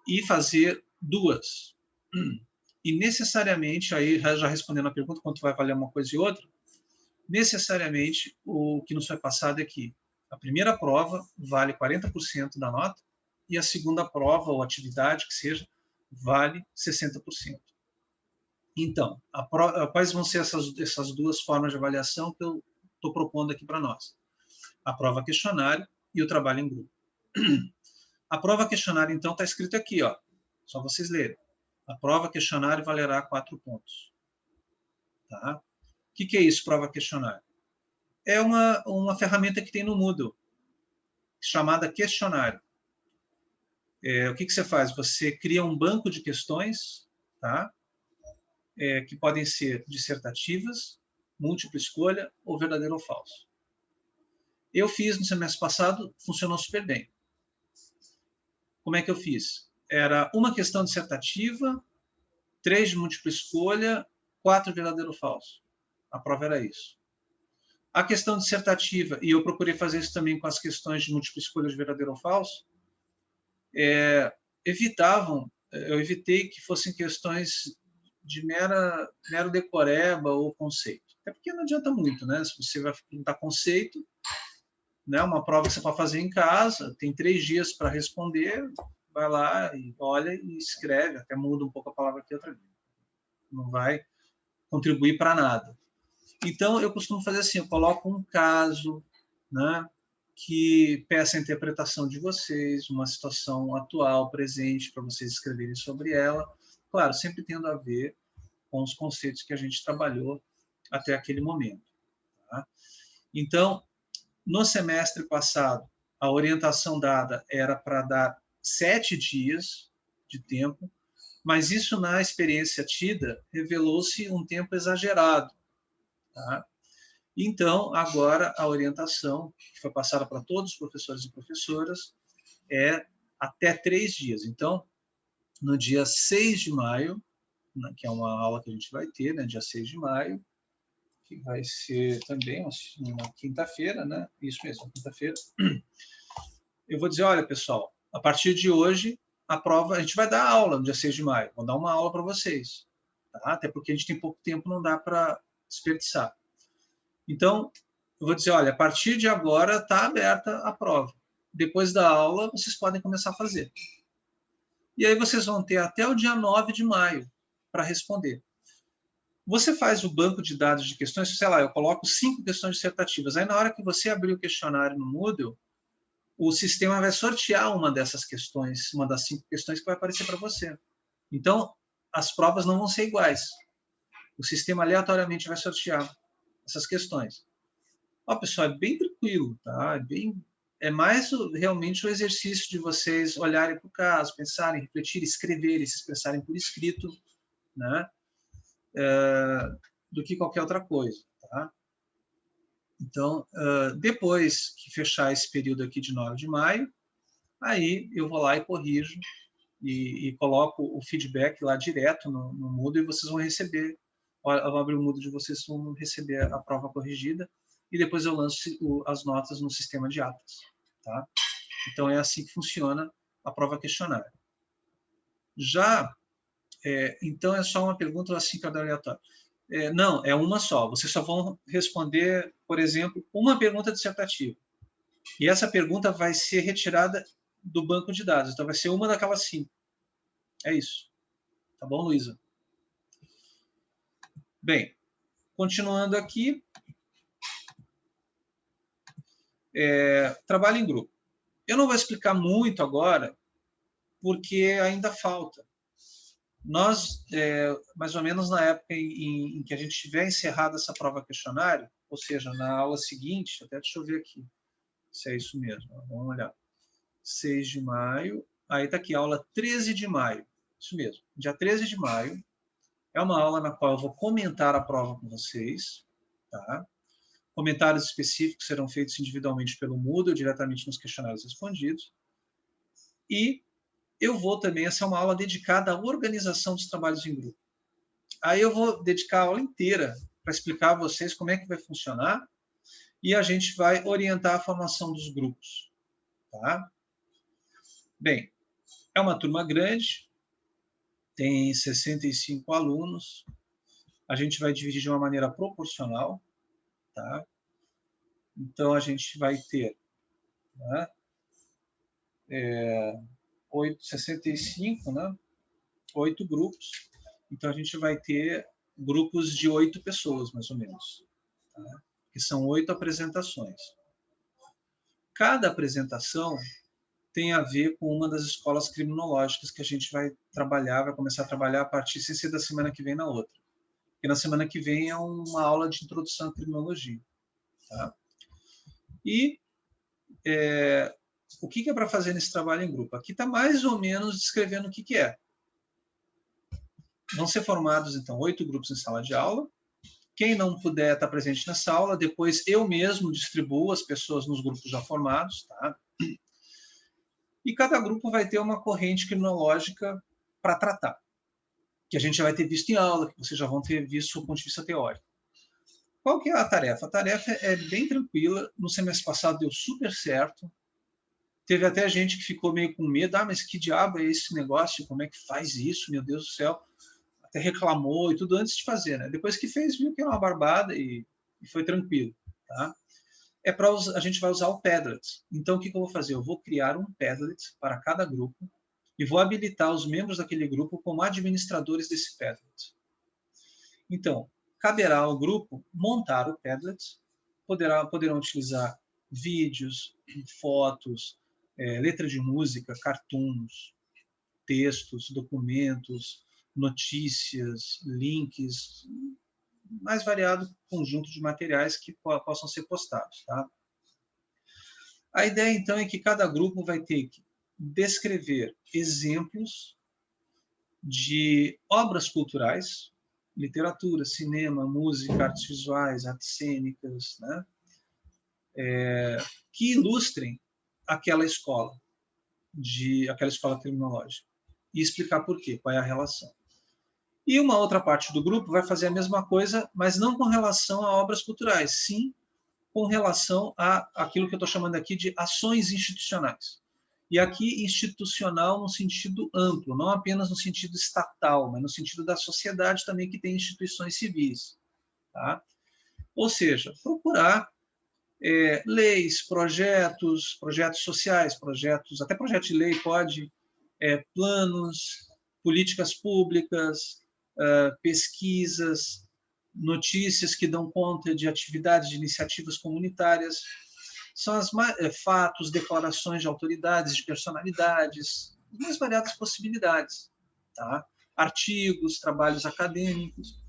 E fazer 2. E necessariamente, aí já respondendo a pergunta, quanto vai valer uma coisa e outra, necessariamente o que nos foi passado é que a primeira prova vale 40% da nota e a segunda prova ou atividade, que seja, vale 60%. Então, quais vão ser essas 2 formas de avaliação que eu estou propondo aqui para nós? A prova questionário e o trabalho em grupo. A prova questionário, então, está escrito aqui, ó, só vocês lerem. A prova questionário valerá 4 pontos. Tá? O que é isso, prova questionário? é uma ferramenta que tem no Moodle, chamada questionário. O que você faz? Você cria um banco de questões, tá? Que podem ser dissertativas, múltipla escolha ou verdadeiro ou falso. Eu fiz no semestre passado, funcionou super bem. Como é que eu fiz? Era uma questão dissertativa, 3 de múltipla escolha, 4 verdadeiro ou falso. A prova era isso. A questão dissertativa, e eu procurei fazer isso também com as questões de múltipla escolha de verdadeiro ou falso, eu evitei que fossem questões de mero decoreba ou conceito. Até porque não adianta muito, né? Se você vai perguntar conceito, né? Uma prova que você pode fazer em casa, tem 3 dias para responder, vai lá e olha e escreve, até muda um pouco a palavra aqui outra vez. Não vai contribuir para nada. Então, eu costumo fazer assim, eu coloco um caso, né, que peça a interpretação de vocês, uma situação atual, presente, para vocês escreverem sobre ela. Claro, sempre tendo a ver com os conceitos que a gente trabalhou até aquele momento. Tá? Então, no semestre passado, a orientação dada era para dar 7 dias de tempo, mas isso, na experiência tida, revelou-se um tempo exagerado. Tá? Então, agora, a orientação que foi passada para todos os professores e professoras é até 3 dias. Então, no dia 6 de maio, que é uma aula que a gente vai ter, né, dia 6 de maio, que vai ser também uma quinta-feira, né? Isso mesmo, quinta-feira. Eu vou dizer, olha, pessoal, a partir de hoje, a prova, a gente vai dar aula no dia 6 de maio. Vou dar uma aula para vocês. Tá? Até porque a gente tem pouco tempo, não dá para desperdiçar. Então, eu vou dizer, olha, a partir de agora está aberta a prova. Depois da aula, vocês podem começar a fazer. E aí vocês vão ter até o dia 9 de maio para responder. Você faz o banco de dados de questões, sei lá, eu coloco 5 questões dissertativas. Aí, na hora que você abrir o questionário no Moodle, o sistema vai sortear uma dessas questões, uma das 5 questões que vai aparecer para você. Então, as provas não vão ser iguais. O sistema aleatoriamente vai sortear essas questões. Ó, pessoal, é bem tranquilo, tá? É mais realmente o exercício de vocês olharem para o caso, pensarem, refletirem, escreverem, se expressarem por escrito, né? Do que qualquer outra coisa, tá? Então, depois que fechar esse período aqui de 9 de maio, aí eu vou lá e corrijo e coloco o feedback lá direto no Moodle e vocês vão receber, ao abrir o Moodle de vocês vão receber a prova corrigida e depois eu lanço as notas no sistema de atas, tá? Então, é assim que funciona a prova questionário. Já, então, é só uma pergunta assim, cada aleatório. Não, é uma só. Vocês só vão responder, por exemplo, uma pergunta dissertativa. E essa pergunta vai ser retirada do banco de dados. Então, vai ser uma daquelas 5. É isso. Tá bom, Luísa? Bem, continuando aqui. Trabalho em grupo. Eu não vou explicar muito agora, porque ainda falta. Nós, mais ou menos na época em que a gente tiver encerrado essa prova questionário, ou seja, na aula seguinte, até deixa eu ver aqui se é isso mesmo, vamos olhar. 6 de maio, aí está aqui, aula 13 de maio, isso mesmo, dia 13 de maio, é uma aula na qual eu vou comentar a prova com vocês, tá? Comentários específicos serão feitos individualmente pelo Moodle, diretamente nos questionários respondidos, e eu vou também, essa é uma aula dedicada à organização dos trabalhos em grupo. Aí eu vou dedicar a aula inteira para explicar a vocês como é que vai funcionar e a gente vai orientar a formação dos grupos. Tá? Bem, é uma turma grande, tem 65 alunos, a gente vai dividir de uma maneira proporcional. Tá? Então, a gente vai ter, né, 65, né, 8 grupos. Então, a gente vai ter grupos de 8 pessoas, mais ou menos. Tá? Que são 8 apresentações. Cada apresentação tem a ver com uma das escolas criminológicas que a gente vai começar a trabalhar a partir, sem ser da semana que vem, na outra. Porque na semana que vem é uma aula de introdução à criminologia. Tá? E o que é para fazer nesse trabalho em grupo? Aqui está mais ou menos descrevendo o que é. Vão ser formados, então, 8 grupos em sala de aula. Quem não puder estar presente nessa aula, depois eu mesmo distribuo as pessoas nos grupos já formados. Tá? E cada grupo vai ter uma corrente crinológica para tratar, que a gente já vai ter visto em aula, que vocês já vão ter visto do ponto de vista teórico. Qual que é a tarefa? A tarefa é bem tranquila. No semestre passado deu super certo. Teve até gente que ficou meio com medo. Mas que diabo é esse negócio? Como é que faz isso? Meu Deus do céu. Até reclamou e tudo antes de fazer. Né? Depois que fez, viu que era uma barbada e foi tranquilo. Tá? A gente vai usar o Padlet. Então, o que eu vou fazer? Eu vou criar um Padlet para cada grupo e vou habilitar os membros daquele grupo como administradores desse Padlet. Então, caberá ao grupo montar o Padlet, poderão utilizar vídeos, fotos, letra de música, cartoons, textos, documentos, notícias, links, mais variado conjunto de materiais que possam ser postados. Tá? A ideia, então, é que cada grupo vai ter que descrever exemplos de obras culturais, literatura, cinema, música, artes visuais, artes cênicas, né? Que ilustrem aquela escola criminológica e explicar por quê, qual é a relação. E uma outra parte do grupo vai fazer a mesma coisa, mas não com relação a obras culturais, sim com relação a aquilo que eu estou chamando aqui de ações institucionais. E aqui institucional no sentido amplo, não apenas no sentido estatal, mas no sentido da sociedade também, que tem instituições civis. Tá? Ou seja, procurar leis, projetos sociais, até projeto de lei pode, planos, políticas públicas, pesquisas, notícias que dão conta de atividades, de iniciativas comunitárias, são as fatos, declarações de autoridades, de personalidades, as mais variadas possibilidades. Tá? Artigos, trabalhos acadêmicos,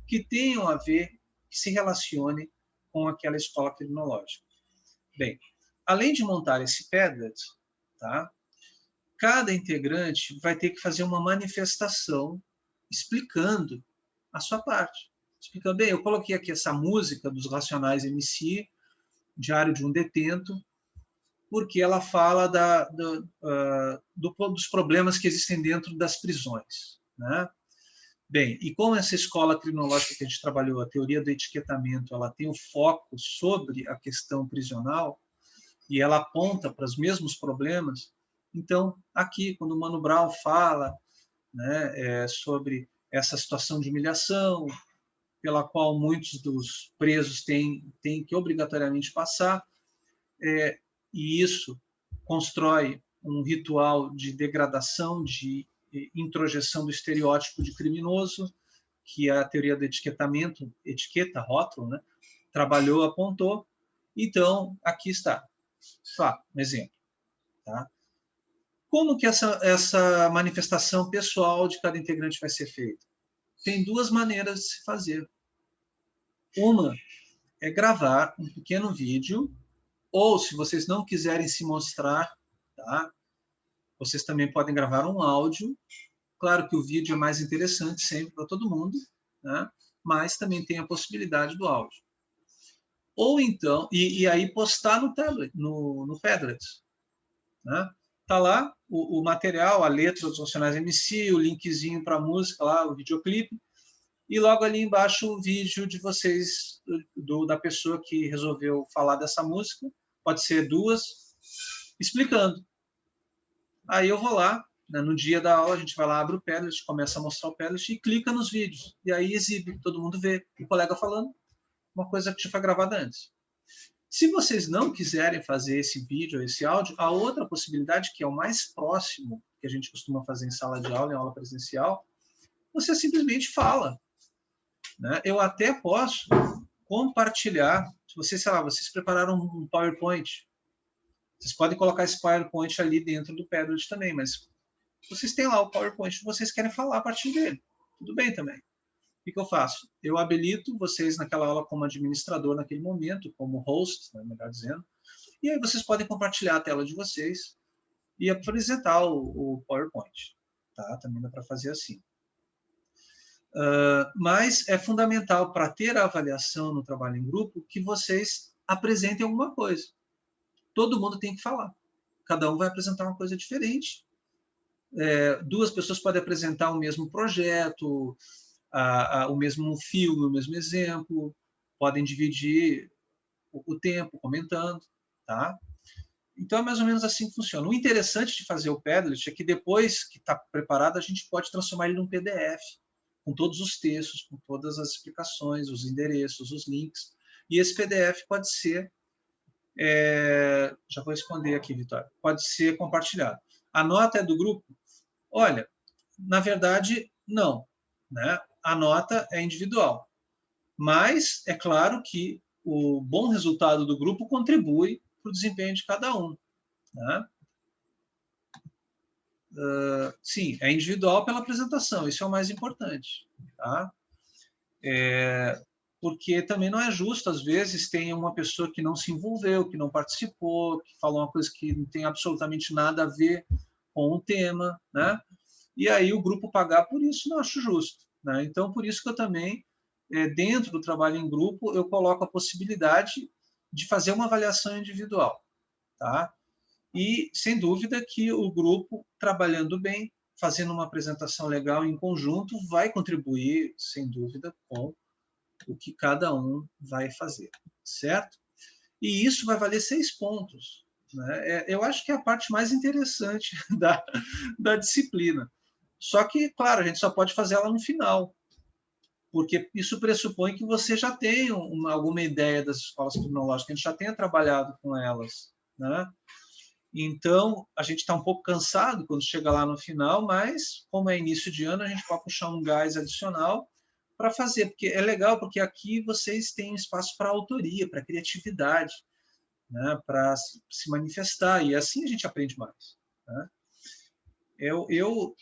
que tenham a ver, que se relacionem com aquela escola criminológica. Bem, além de montar esse Padlet, tá? Cada integrante vai ter que fazer uma manifestação explicando a sua parte. Explicando, bem, eu coloquei aqui essa música dos Racionais MC, Diário de um Detento, porque ela fala dos problemas que existem dentro das prisões. Né? Bem, e como essa escola criminológica que a gente trabalhou, a teoria do etiquetamento, ela tem o foco sobre a questão prisional e ela aponta para os mesmos problemas, então, aqui, quando o Mano Brown fala, né, sobre essa situação de humilhação, pela qual muitos dos presos têm que obrigatoriamente passar, e isso constrói um ritual de degradação, de introjeção do estereótipo de criminoso, que a teoria do etiquetamento, etiqueta, rótulo, né, trabalhou, apontou. Então, aqui está. Um exemplo. Tá? Como que essa manifestação pessoal de cada integrante vai ser feita? Tem duas maneiras de se fazer. Uma é gravar um pequeno vídeo, ou se vocês não quiserem se mostrar, tá? Vocês também podem gravar um áudio. Claro que o vídeo é mais interessante sempre para todo mundo, né? Mas também tem a possibilidade do áudio. Ou então, e aí postar no tablet, no Padlet. Né? Tá lá o material, a letra dos Racionais MC, o linkzinho para a música, lá, o videoclipe, e logo ali embaixo o vídeo de vocês, da pessoa que resolveu falar dessa música, pode ser duas, explicando. Aí eu vou lá, né, no dia da aula, a gente vai lá, abre o Padlet, começa a mostrar o Padlet e clica nos vídeos. E aí exibe, todo mundo vê, o colega falando, uma coisa que já foi gravada antes. Se vocês não quiserem fazer esse vídeo, esse áudio, a outra possibilidade, que é o mais próximo que a gente costuma fazer em sala de aula, em aula presencial, você simplesmente fala. Né? Eu até posso compartilhar, se vocês, sei lá, vocês prepararam um PowerPoint, vocês podem colocar esse PowerPoint ali dentro do Padlet também, mas vocês têm lá o PowerPoint, vocês querem falar a partir dele. Tudo bem também. que eu faço? Eu habilito vocês naquela aula como administrador naquele momento, como host, né, melhor dizendo, e aí vocês podem compartilhar a tela de vocês e apresentar o PowerPoint. Tá? Também dá para fazer assim. Mas é fundamental para ter a avaliação no trabalho em grupo que vocês apresentem alguma coisa. Todo mundo tem que falar. Cada um vai apresentar uma coisa diferente. Duas pessoas podem apresentar o mesmo projeto, o mesmo filme, o mesmo exemplo, podem dividir o tempo comentando, tá? Então é mais ou menos assim que funciona. O interessante de fazer o Padlet é que depois que está preparado, a gente pode transformar ele num PDF, com todos os textos, com todas as explicações, os endereços, os links. E esse PDF pode ser, já vou esconder aqui, Vitória, pode ser compartilhado. A nota é do grupo? Olha, na verdade, não, né? A nota é individual. Mas é claro que o bom resultado do grupo contribui para o desempenho de cada um. Né? Sim, é individual pela apresentação, isso é o mais importante. Tá? Porque também não é justo, às vezes, tem uma pessoa que não se envolveu, que não participou, que falou uma coisa que não tem absolutamente nada a ver com o tema, né? E aí o grupo pagar por isso, não acho justo. Né? Então, por isso que eu também, dentro do trabalho em grupo, eu coloco a possibilidade de fazer uma avaliação individual. Tá? E, sem dúvida, que o grupo, trabalhando bem, fazendo uma apresentação legal em conjunto, vai contribuir, sem dúvida, com o que cada um vai fazer, certo? E isso vai valer 6 pontos. Né? Eu acho que é a parte mais interessante da disciplina. Só que, claro, a gente só pode fazer ela no final, porque isso pressupõe que você já tenha alguma ideia das escolas criminológicas, que a gente já tenha trabalhado com elas. Né? Então, a gente está um pouco cansado quando chega lá no final, mas, como é início de ano, a gente pode puxar um gás adicional para fazer, porque é legal, porque aqui vocês têm espaço para autoria, para criatividade, né, para se manifestar, e assim a gente aprende mais. Né? Eu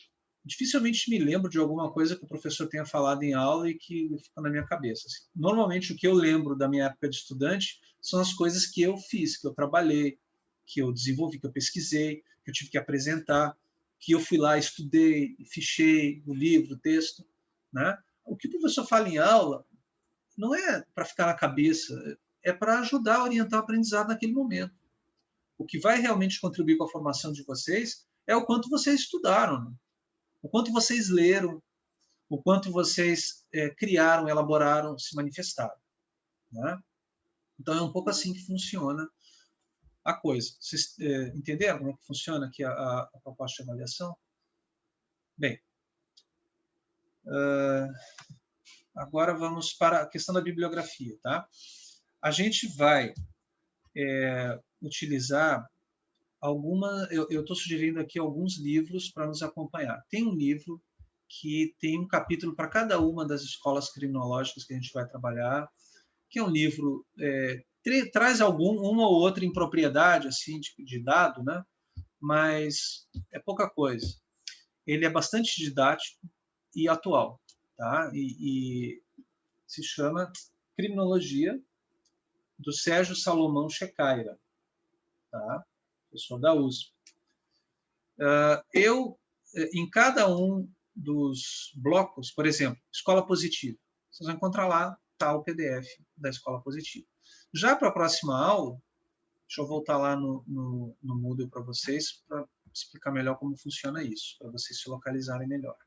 dificilmente me lembro de alguma coisa que o professor tenha falado em aula e que fica na minha cabeça. Assim. Normalmente, o que eu lembro da minha época de estudante são as coisas que eu fiz, que eu trabalhei, que eu desenvolvi, que eu pesquisei, que eu tive que apresentar, que eu fui lá, estudei, fichei o livro, o texto. Né? O que o professor fala em aula não é para ficar na cabeça, é para ajudar a orientar o aprendizado naquele momento. O que vai realmente contribuir com a formação de vocês é o quanto vocês estudaram, né? O quanto vocês leram, o quanto vocês criaram, elaboraram, se manifestaram. Né? Então, é um pouco assim que funciona a coisa. Vocês entenderam como é que funciona aqui a proposta de avaliação? Bem, agora vamos para a questão da bibliografia. Tá? A gente vai utilizar eu estou sugerindo aqui alguns livros para nos acompanhar. Tem um livro que tem um capítulo para cada uma das escolas criminológicas que a gente vai trabalhar, que é um livro traz uma ou outra impropriedade assim de dado, né? Mas é pouca coisa. Ele é bastante didático e atual, tá? E se chama Criminologia, do Sérgio Salomão Checaira, tá? Professor da USP. Em cada um dos blocos, por exemplo, escola positiva, vocês vão encontrar lá o PDF da escola positiva. Já para a próxima aula, deixa eu voltar lá no Moodle para vocês, para explicar melhor como funciona isso, para vocês se localizarem melhor.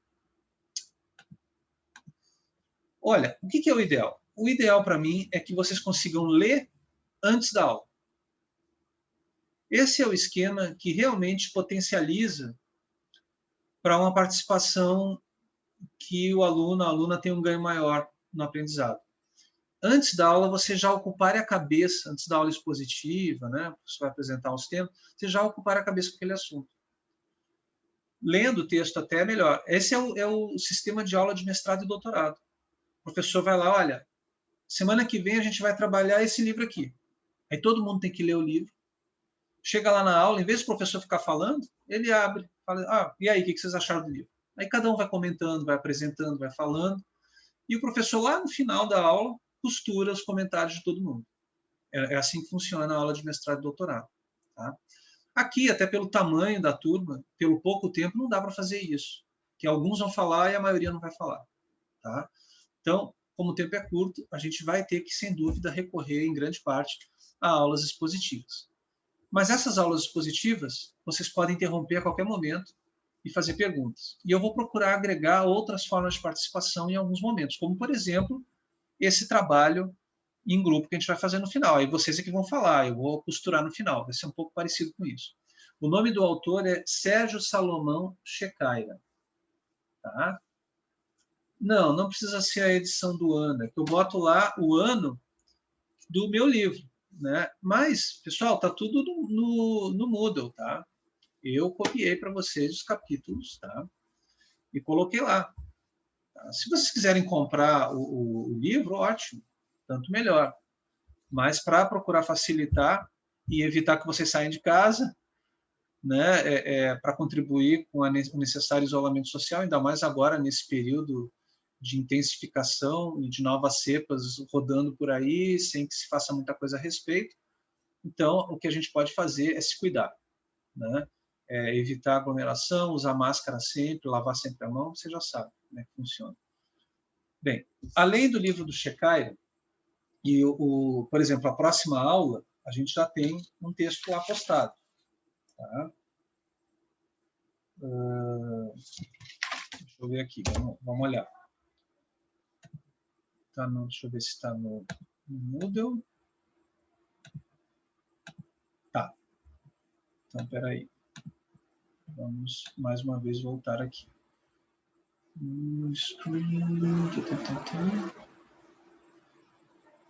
Olha, o que é o ideal? O ideal para mim é que vocês consigam ler antes da aula. Esse é o esquema que realmente potencializa para uma participação que o aluno, a aluna tem um ganho maior no aprendizado. Antes da aula, você já ocupar a cabeça, antes da aula expositiva, né, você vai apresentar os temas, você já ocupar a cabeça com aquele assunto. Lendo o texto até é melhor. Esse é o sistema de aula de mestrado e doutorado. O professor vai lá, olha, semana que vem a gente vai trabalhar esse livro aqui. Aí todo mundo tem que ler o livro. Chega lá na aula, em vez do professor ficar falando, ele abre, fala, e aí, o que vocês acharam do livro? Aí cada um vai comentando, vai apresentando, vai falando, E o professor, lá no final da aula, costura os comentários de todo mundo. É assim que funciona a aula de mestrado e doutorado. Tá? Aqui, até pelo tamanho da turma, pelo pouco tempo, não dá para fazer isso. Que alguns vão falar e a maioria não vai falar. Tá? Então, como o tempo é curto, a gente vai ter que, sem dúvida, recorrer, em grande parte, a aulas expositivas. Mas essas aulas expositivas, vocês podem interromper a qualquer momento e fazer perguntas. E eu vou procurar agregar outras formas de participação em alguns momentos, como, por exemplo, esse trabalho em grupo que a gente vai fazer no final. Aí vocês é que vão falar, eu vou costurar no final, vai ser um pouco parecido com isso. O nome do autor é Sérgio Salomão Checaira. Tá? Não precisa ser a edição do ano, é que eu boto lá o ano do meu livro. Né? Mas, pessoal, está tudo no Moodle, tá? Eu copiei para vocês os capítulos, tá? E coloquei lá. Tá? Se vocês quiserem comprar o livro, ótimo, tanto melhor. Mas para procurar facilitar e evitar que vocês saiam de casa, né, para contribuir com o necessário isolamento social, ainda mais agora nesse período de intensificação e de novas cepas rodando por aí, sem que se faça muita coisa a respeito. Então, o que a gente pode fazer é se cuidar, né? Evitar aglomeração, usar máscara sempre, lavar sempre a mão, você já sabe como é que funciona. Bem, além do livro do Checaira, e por exemplo, a próxima aula, a gente já tem um texto lá postado. Tá? Deixa eu ver aqui, vamos olhar. Tá deixa eu ver se está no Moodle. Tá. Então, espera aí. Vamos mais uma vez voltar aqui.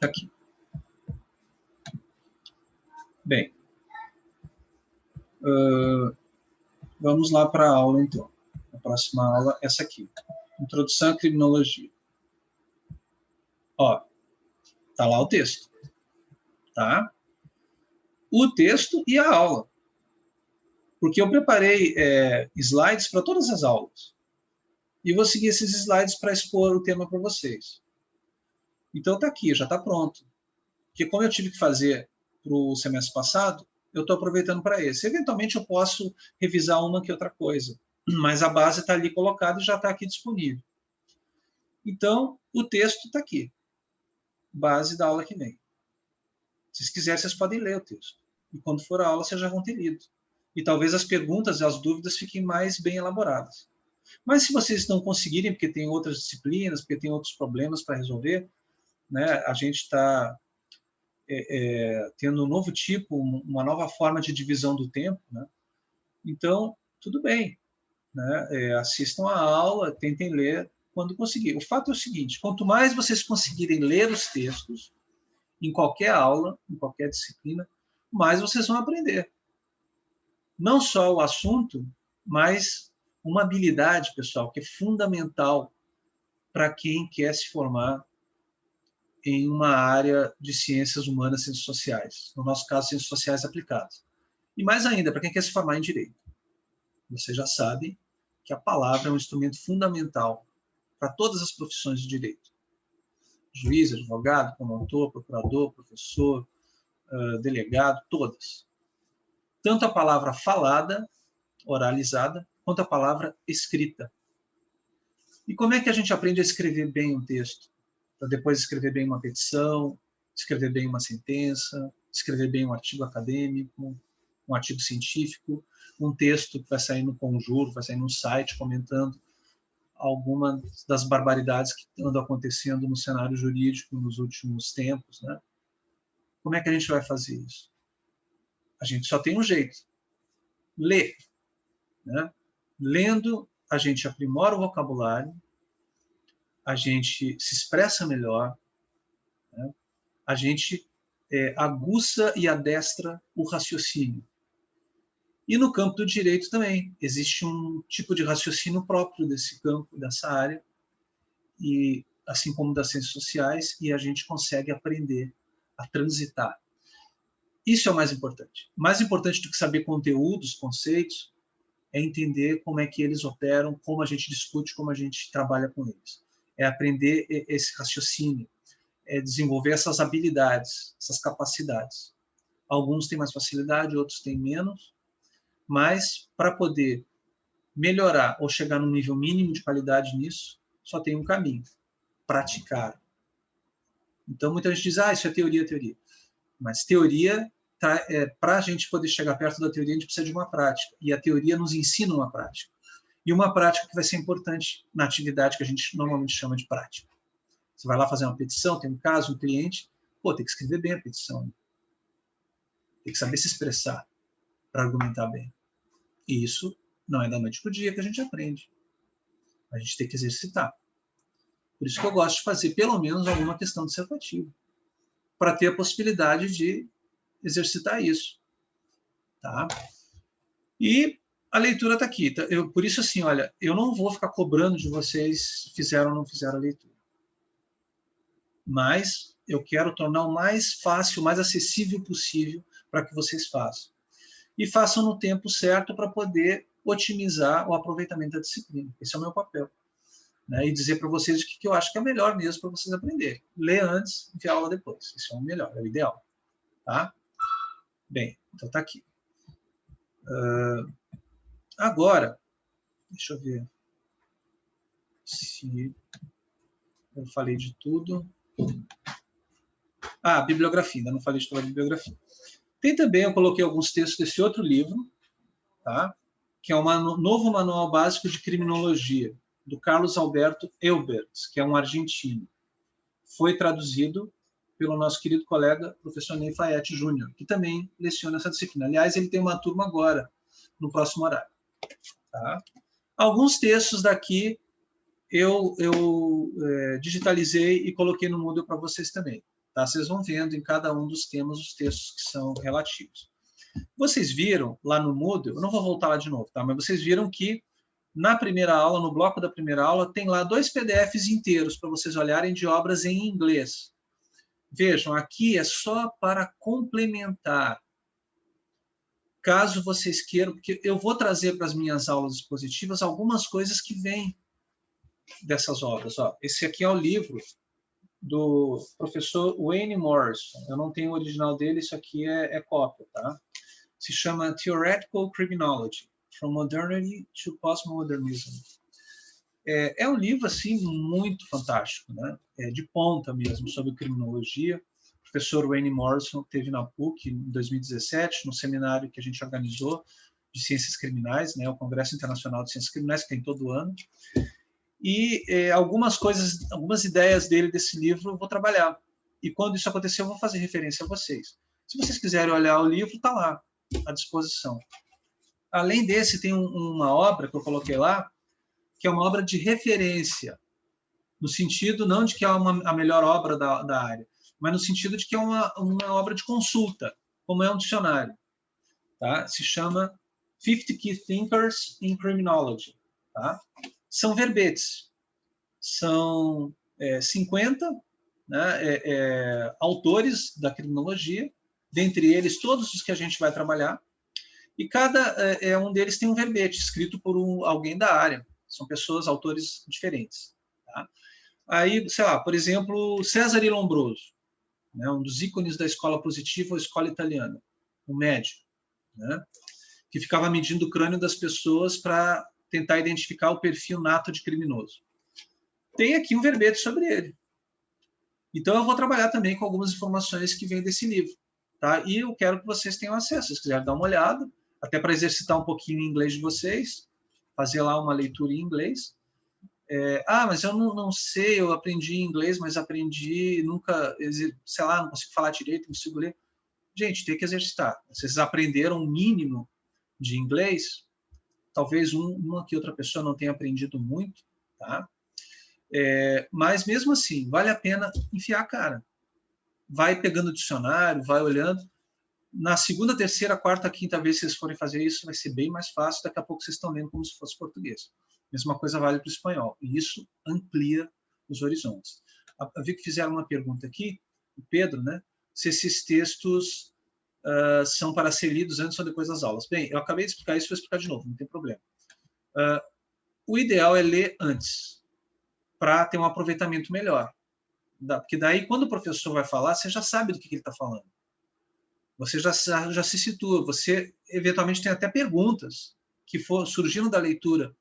Aqui. Bem, vamos lá para a aula, então. A próxima aula, essa aqui. Introdução à Criminologia. Ó, tá lá o texto. Tá? O texto e a aula. Porque eu preparei slides para todas as aulas. E vou seguir esses slides para expor o tema para vocês. Então tá aqui, já está pronto. Porque como eu tive que fazer para o semestre passado, eu estou aproveitando para esse. Eventualmente eu posso revisar uma que outra coisa, mas a base está ali colocada e já está aqui disponível. Então, o texto está aqui. Base da aula que vem. Se vocês quiserem, vocês podem ler o texto. E quando for a aula, vocês já vão ter lido. E talvez as perguntas e as dúvidas fiquem mais bem elaboradas. Mas se vocês não conseguirem, porque tem outras disciplinas, porque tem outros problemas para resolver, né, a gente está tendo um novo tipo, uma nova forma de divisão do tempo, né? Então, tudo bem. Né? Assistam a aula, tentem ler quando conseguir. O fato é o seguinte, quanto mais vocês conseguirem ler os textos, em qualquer aula, em qualquer disciplina, mais vocês vão aprender. Não só o assunto, mas uma habilidade, pessoal, que é fundamental para quem quer se formar em uma área de ciências humanas e ciências sociais. No nosso caso, ciências sociais aplicadas. E mais ainda, para quem quer se formar em direito. Você já sabe que a palavra é um instrumento fundamental para todas as profissões de direito. Juiz, advogado, promotor, procurador, professor, delegado, todas. Tanto a palavra falada, oralizada, quanto a palavra escrita. E como é que a gente aprende a escrever bem um texto? Para depois escrever bem uma petição, escrever bem uma sentença, escrever bem um artigo acadêmico, um artigo científico, um texto que vai sair no Conjuro, vai sair num site comentando alguma das barbaridades que andam acontecendo no cenário jurídico nos últimos tempos. Né? Como é que a gente vai fazer isso? A gente só tem um jeito. Ler. Né? Lendo, a gente aprimora o vocabulário, a gente se expressa melhor, né? A gente aguça e adestra o raciocínio. E no campo do direito também existe um tipo de raciocínio próprio desse campo, dessa área, e assim como das ciências sociais, e a gente consegue aprender a transitar. Isso é o mais importante. Mais importante do que saber conteúdos, conceitos, é entender como é que eles operam, como a gente discute, como a gente trabalha com eles. é aprender esse raciocínio, é desenvolver essas habilidades, essas capacidades. Alguns têm mais facilidade, outros têm menos, mas para poder melhorar ou chegar num nível mínimo de qualidade nisso, só tem um caminho: praticar. Então, muita gente diz, isso é teoria, teoria. Mas teoria, para a gente poder chegar perto da teoria, a gente precisa de uma prática. E a teoria nos ensina uma prática. E uma prática que vai ser importante na atividade que a gente normalmente chama de prática. Você vai lá fazer uma petição, tem um caso, um cliente, tem que escrever bem a petição. Tem que saber se expressar para argumentar bem. E isso não é da noite para o dia que a gente aprende. A gente tem que exercitar. Por isso que eu gosto de fazer pelo menos alguma questão dissertativa, para ter a possibilidade de exercitar isso. Tá? E a leitura está aqui. Por isso, assim, olha, eu não vou ficar cobrando de vocês se fizeram ou não fizeram a leitura. Mas eu quero tornar o mais fácil, o mais acessível possível para que vocês façam. E façam no tempo certo para poder otimizar o aproveitamento da disciplina. Esse é o meu papel. Né? E dizer para vocês o que eu acho que é melhor mesmo para vocês aprenderem. Ler antes e ver a aula depois. Isso é o melhor, é o ideal. Tá? Bem, então está aqui. Agora, deixa eu ver se eu falei de tudo. Bibliografia, ainda não falei de toda a bibliografia. Tem também, eu coloquei alguns textos desse outro livro, tá? Que é um novo manual básico de criminologia, do Carlos Alberto Elbert, que é um argentino. Foi traduzido pelo nosso querido colega, professor Ney Fayette Júnior, que também leciona essa disciplina. Aliás, ele tem uma turma agora, no próximo horário. Tá? Alguns textos daqui eu digitalizei e coloquei no Moodle para vocês também. Tá? Vocês vão vendo em cada um dos temas os textos que são relativos. Vocês viram lá no Moodle, eu não vou voltar lá de novo, tá? Mas vocês viram que na primeira aula, no bloco da primeira aula, tem lá 2 PDFs inteiros para vocês olharem de obras em inglês. Vejam, aqui é só para complementar. Caso vocês queiram, porque eu vou trazer para as minhas aulas expositivas algumas coisas que vêm dessas obras. Ó, esse aqui é o livro do professor Wayne Morrison. Eu não tenho o original dele, isso aqui é cópia, tá? Se chama Theoretical Criminology, From Modernity to Postmodernism. É um livro assim muito fantástico, né? De ponta mesmo, sobre criminologia. O professor Wayne Morrison teve na PUC em 2017, no seminário que a gente organizou de Ciências Criminais, né? O Congresso Internacional de Ciências Criminais, que tem todo ano. E algumas coisas, algumas ideias dele desse livro eu vou trabalhar. E quando isso acontecer, eu vou fazer referência a vocês. Se vocês quiserem olhar o livro, está lá, à disposição. Além desse, tem uma obra que eu coloquei lá, que é uma obra de referência, no sentido não de que é a melhor obra da área, mas no sentido de que é uma obra de consulta, como é um dicionário. Tá? Se chama 50 Key Thinkers in Criminology. Tá? São verbetes. São 50 autores da criminologia, dentre eles todos os que a gente vai trabalhar, e cada um deles tem um verbete escrito por alguém da área. São pessoas, autores diferentes. Tá? Aí, sei lá, por exemplo, Cesare Lombroso, né, um dos ícones da escola positiva ou escola italiana, um médico, né, que ficava medindo o crânio das pessoas para tentar identificar o perfil nato de criminoso. Tem aqui um verbete sobre ele. Então, eu vou trabalhar também com algumas informações que vêm desse livro. Tá? E eu quero que vocês tenham acesso, se quiserem dar uma olhada, até para exercitar um pouquinho o inglês de vocês, fazer lá uma leitura em inglês. Mas eu não sei, eu aprendi inglês, mas aprendi, nunca, sei lá, não consigo falar direito, não consigo ler. Gente, tem que exercitar. Vocês aprenderam o mínimo de inglês, talvez uma que outra pessoa não tenha aprendido muito, tá? Mas mesmo assim, vale a pena enfiar a cara. Vai pegando o dicionário, vai olhando. Na segunda, terceira, quarta, quinta vez que vocês forem fazer isso, vai ser bem mais fácil. Daqui a pouco vocês estão lendo como se fosse português. Mesma coisa vale para o espanhol. E isso amplia os horizontes. Eu vi que fizeram uma pergunta aqui, o Pedro, né? Se esses textos são para ser lidos antes ou depois das aulas. Bem, eu acabei de explicar isso, vou explicar de novo, não tem problema. O ideal é ler antes, para ter um aproveitamento melhor. Porque daí, quando o professor vai falar, você já sabe do que ele está falando. Você já se situa, você eventualmente tem até perguntas que surgiram da leitura.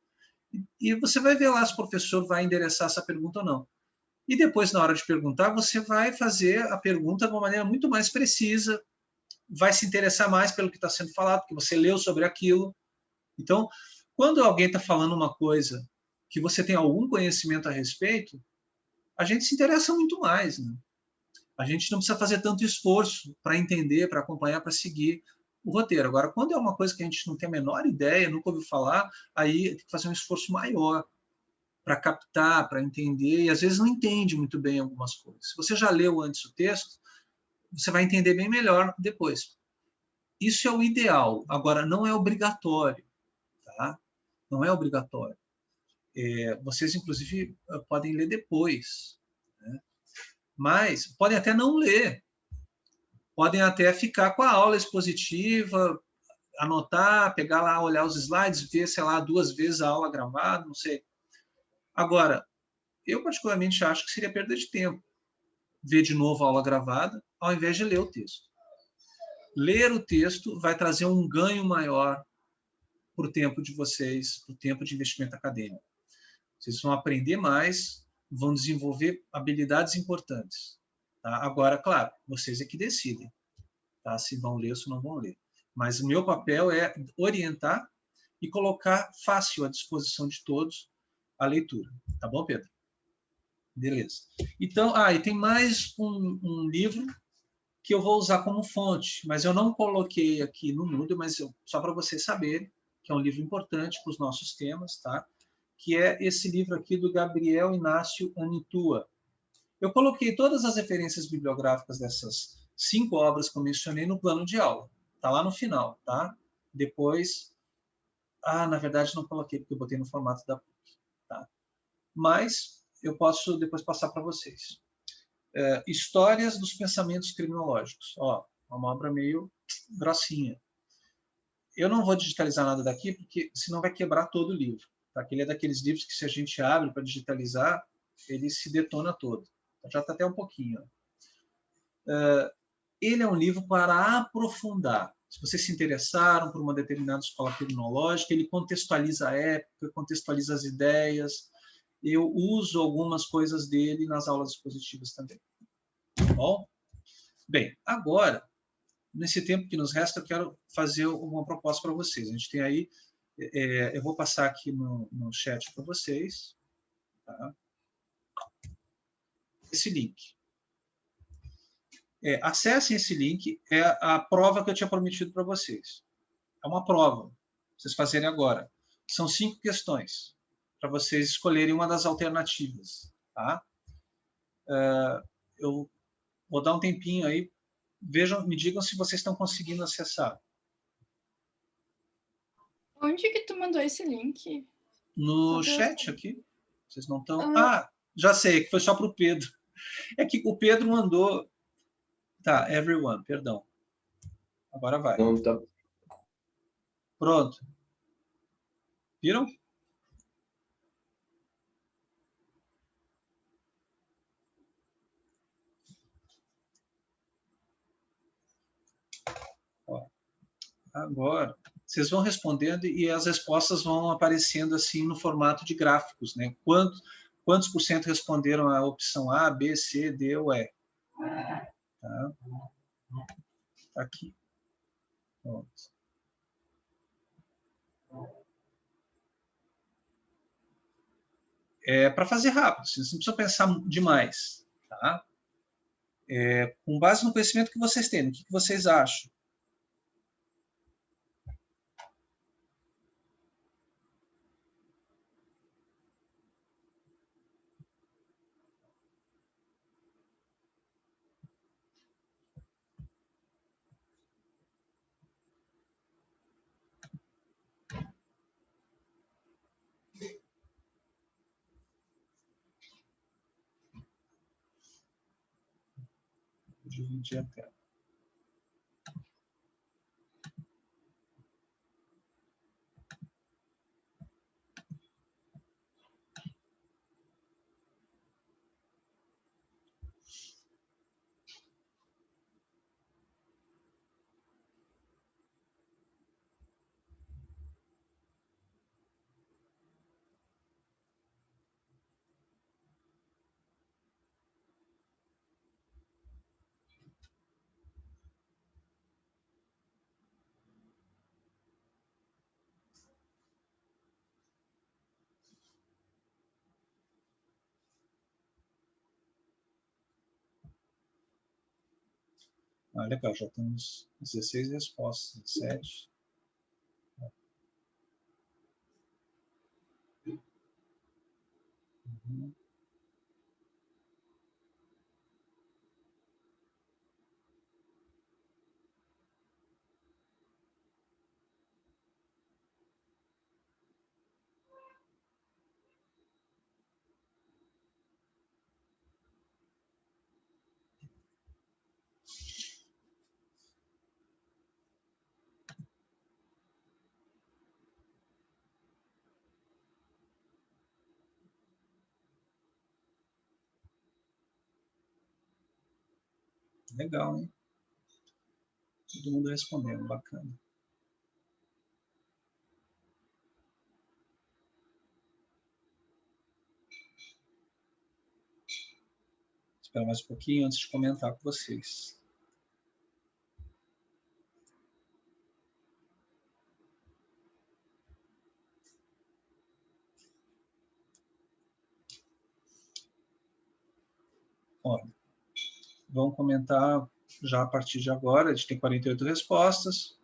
E você vai ver lá se o professor vai endereçar essa pergunta ou não. E depois, na hora de perguntar, você vai fazer a pergunta de uma maneira muito mais precisa, vai se interessar mais pelo que está sendo falado, porque você leu sobre aquilo. Então, quando alguém está falando uma coisa que você tem algum conhecimento a respeito, a gente se interessa muito mais, né? A gente não precisa fazer tanto esforço para entender, para acompanhar, para seguir o roteiro. Agora, quando é uma coisa que a gente não tem a menor ideia, nunca ouviu falar, aí tem que fazer um esforço maior para captar, para entender, e às vezes não entende muito bem algumas coisas. Se você já leu antes o texto, você vai entender bem melhor depois. Isso é o ideal. Agora, não é obrigatório, tá? Não é obrigatório. Vocês, inclusive, podem ler depois, né? Mas podem até não ler. Podem até ficar com a aula expositiva, anotar, pegar lá, olhar os slides, ver, sei lá, 2 vezes a aula gravada, não sei. Agora, eu particularmente acho que seria perda de tempo ver de novo a aula gravada, ao invés de ler o texto. Ler o texto vai trazer um ganho maior para o tempo de vocês, para o tempo de investimento acadêmico. Vocês vão aprender mais, vão desenvolver habilidades importantes. Tá? Agora, claro, vocês é que decidem, tá? Se vão ler ou se não vão ler. Mas o meu papel é orientar e colocar fácil à disposição de todos a leitura. Tá bom, Pedro? Beleza. Então, e tem mais um livro que eu vou usar como fonte, mas eu não coloquei aqui no Moodle, mas só para vocês saberem que é um livro importante para os nossos temas, tá? Que é esse livro aqui do Gabriel Inácio Anitua. Eu coloquei todas as referências bibliográficas dessas 5 obras que eu mencionei no plano de aula. Está lá no final, tá? Depois, na verdade não coloquei, porque eu botei no formato da PUC, tá? Mas eu posso depois passar para vocês. Histórias dos pensamentos criminológicos. Ó, uma obra meio grossinha. Eu não vou digitalizar nada daqui, porque senão vai quebrar todo o livro. Tá? Ele é daqueles livros que, se a gente abre para digitalizar, ele se detona todo. Já está até um pouquinho. Ele é um livro para aprofundar. Se vocês se interessaram por uma determinada escola criminológica, ele contextualiza a época, contextualiza as ideias. Eu uso algumas coisas dele nas aulas expositivas também. Tá bom? Bem, agora, nesse tempo que nos resta, eu quero fazer uma proposta para vocês. A gente tem aí, eu vou passar aqui no chat para vocês, tá? Esse link. Acessem esse link, é a prova que eu tinha prometido para vocês. É uma prova, vocês fazerem agora. São 5 questões, para vocês escolherem uma das alternativas. Tá? Eu vou dar um tempinho aí, vejam, me digam se vocês estão conseguindo acessar. Onde que tu mandou esse link? No chat aqui. Vocês não estão... já sei, que foi só para o Pedro. É que o Pedro mandou... Tá, everyone, perdão. Agora vai. Não, tá. Pronto. Viram? Ó, agora, vocês vão respondendo e as respostas vão aparecendo assim no formato de gráficos, né? Quantos por cento responderam a opção A, B, C, D ou E? Tá? Aqui. Pronto. Para fazer rápido, vocês não precisam pensar demais. Tá? Com base no conhecimento que vocês têm, o que vocês acham? Vou dividir a tela. Ah, legal, já temos 16 respostas, 17. Uhum. Legal, hein? Todo mundo respondendo, bacana. Espera mais um pouquinho antes de comentar com vocês. Olha, vamos comentar já a partir de agora. A gente tem 48 respostas.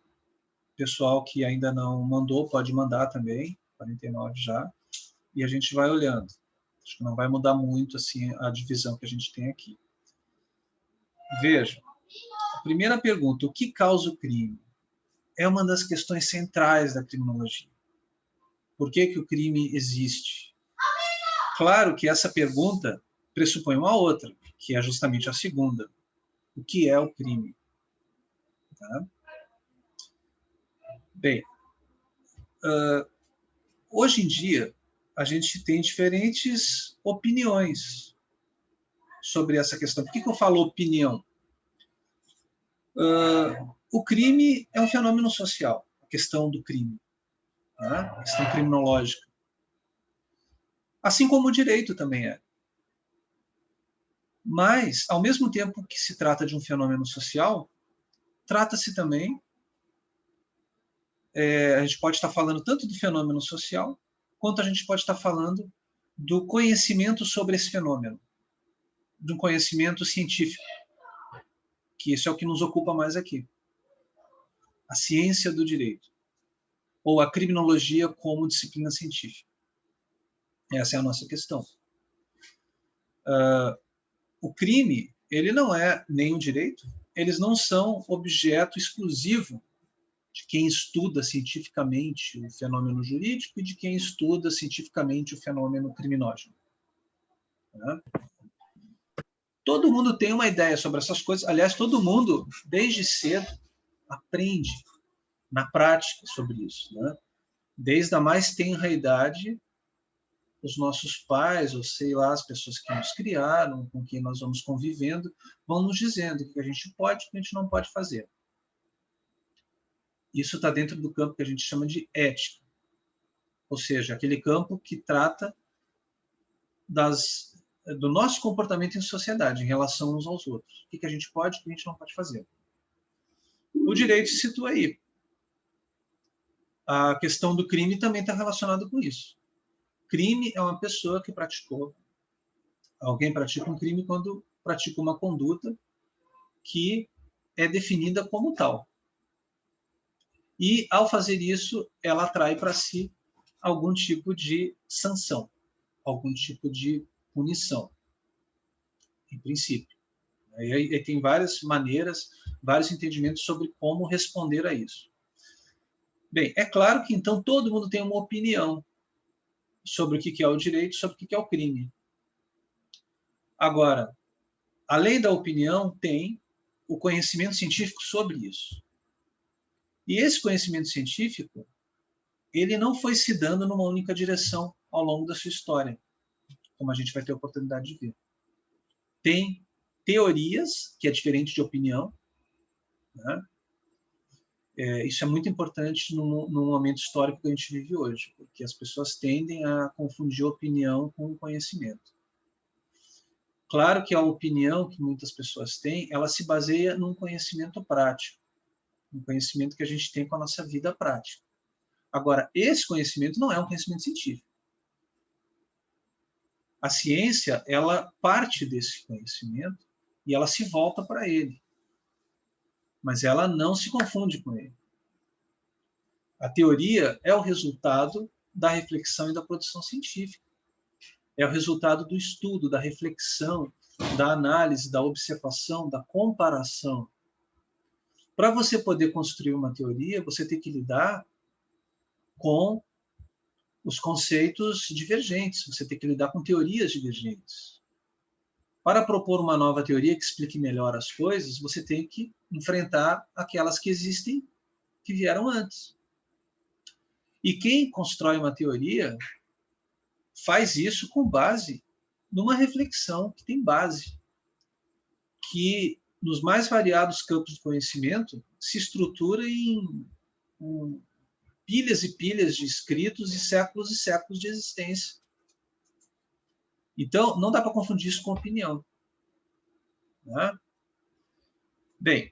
Pessoal que ainda não mandou, pode mandar também, 49 já. E a gente vai olhando. Acho que não vai mudar muito assim a divisão que a gente tem aqui. Veja, a primeira pergunta, o que causa o crime? É uma das questões centrais da criminologia. Por que o crime existe? Claro que essa pergunta pressupõe uma outra, que é justamente a segunda. O que é o crime? Tá? Bem, hoje em dia, a gente tem diferentes opiniões sobre essa questão. Por que eu falo opinião? O crime é um fenômeno social, a questão do crime, né? A questão criminológica. Assim como o direito também é. Mas, ao mesmo tempo que se trata de um fenômeno social, trata-se também, a gente pode estar falando tanto do fenômeno social, quanto a gente pode estar falando do conhecimento sobre esse fenômeno, de um conhecimento científico, que isso é o que nos ocupa mais aqui. A ciência do direito, ou a criminologia como disciplina científica. Essa é a nossa questão. O crime, ele não é nem um direito, eles não são objeto exclusivo de quem estuda cientificamente o fenômeno jurídico e de quem estuda cientificamente o fenômeno criminógeno. Né? Todo mundo tem uma ideia sobre essas coisas. Aliás, todo mundo, desde cedo, aprende na prática sobre isso. Né? Desde a mais tenra idade, os nossos pais, ou sei lá, as pessoas que nos criaram, com quem nós vamos convivendo, vão nos dizendo o que a gente pode e o que a gente não pode fazer. Isso está dentro do campo que a gente chama de ética. Ou seja, aquele campo que trata do nosso comportamento em sociedade, em relação uns aos outros. O que a gente pode e o que a gente não pode fazer. O direito se situa aí. A questão do crime também está relacionada com isso. Crime é uma pessoa que praticou. Alguém pratica um crime quando pratica uma conduta que é definida como tal. E, ao fazer isso, ela atrai para si algum tipo de sanção, algum tipo de punição, em princípio. E aí tem várias maneiras, vários entendimentos sobre como responder a isso. Bem, é claro que então todo mundo tem uma opinião sobre o que é o direito, sobre o que é o crime. Agora, além da opinião, tem o conhecimento científico sobre isso. E esse conhecimento científico, ele não foi se dando numa única direção ao longo da sua história, como a gente vai ter a oportunidade de ver. Tem teorias, que é diferente de opinião, né? Isso é muito importante no momento histórico que a gente vive hoje, porque as pessoas tendem a confundir opinião com conhecimento. Claro que a opinião que muitas pessoas têm, ela se baseia num conhecimento prático, um conhecimento que a gente tem com a nossa vida prática. Agora, esse conhecimento não é um conhecimento científico. A ciência, ela parte desse conhecimento e ela se volta para ele. mas ela não se confunde com ele. A teoria é o resultado da reflexão e da produção científica. É o resultado do estudo, da reflexão, da análise, da observação, da comparação. Para você poder construir uma teoria, você tem que lidar com os conceitos divergentes, você tem que lidar com teorias divergentes. Para propor uma nova teoria que explique melhor as coisas, você tem que enfrentar aquelas que existem, que vieram antes. E quem constrói uma teoria faz isso com base numa reflexão que tem base, que nos mais variados campos de conhecimento se estrutura em pilhas e pilhas de escritos e séculos de existência. Então, não dá para confundir isso com opinião. Né? Bem,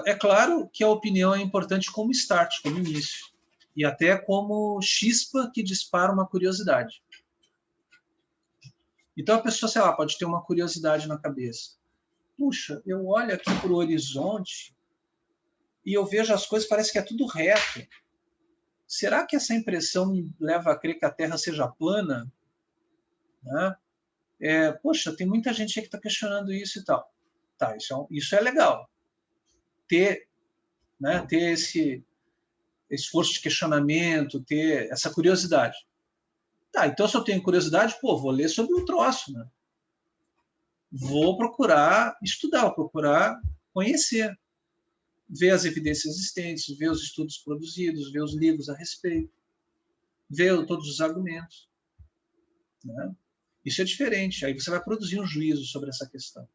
é claro que a opinião é importante como start, como início, e até como chispa que dispara uma curiosidade. Então, a pessoa, sei lá, pode ter uma curiosidade na cabeça. Puxa, eu olho aqui para o horizonte e eu vejo as coisas, parece que é tudo reto. Será que essa impressão me leva a crer que a Terra seja plana? Né? Poxa, tem muita gente aí que está questionando isso e tal. Tá, isso é legal. Ter esse esforço de questionamento, ter essa curiosidade. Tá, então se eu tenho curiosidade, vou ler sobre o troço, né? Vou procurar estudar, vou procurar conhecer, ver as evidências existentes, ver os estudos produzidos, ver os livros a respeito, ver todos os argumentos. Né? Isso é diferente. Aí você vai produzir um juízo sobre essa questão.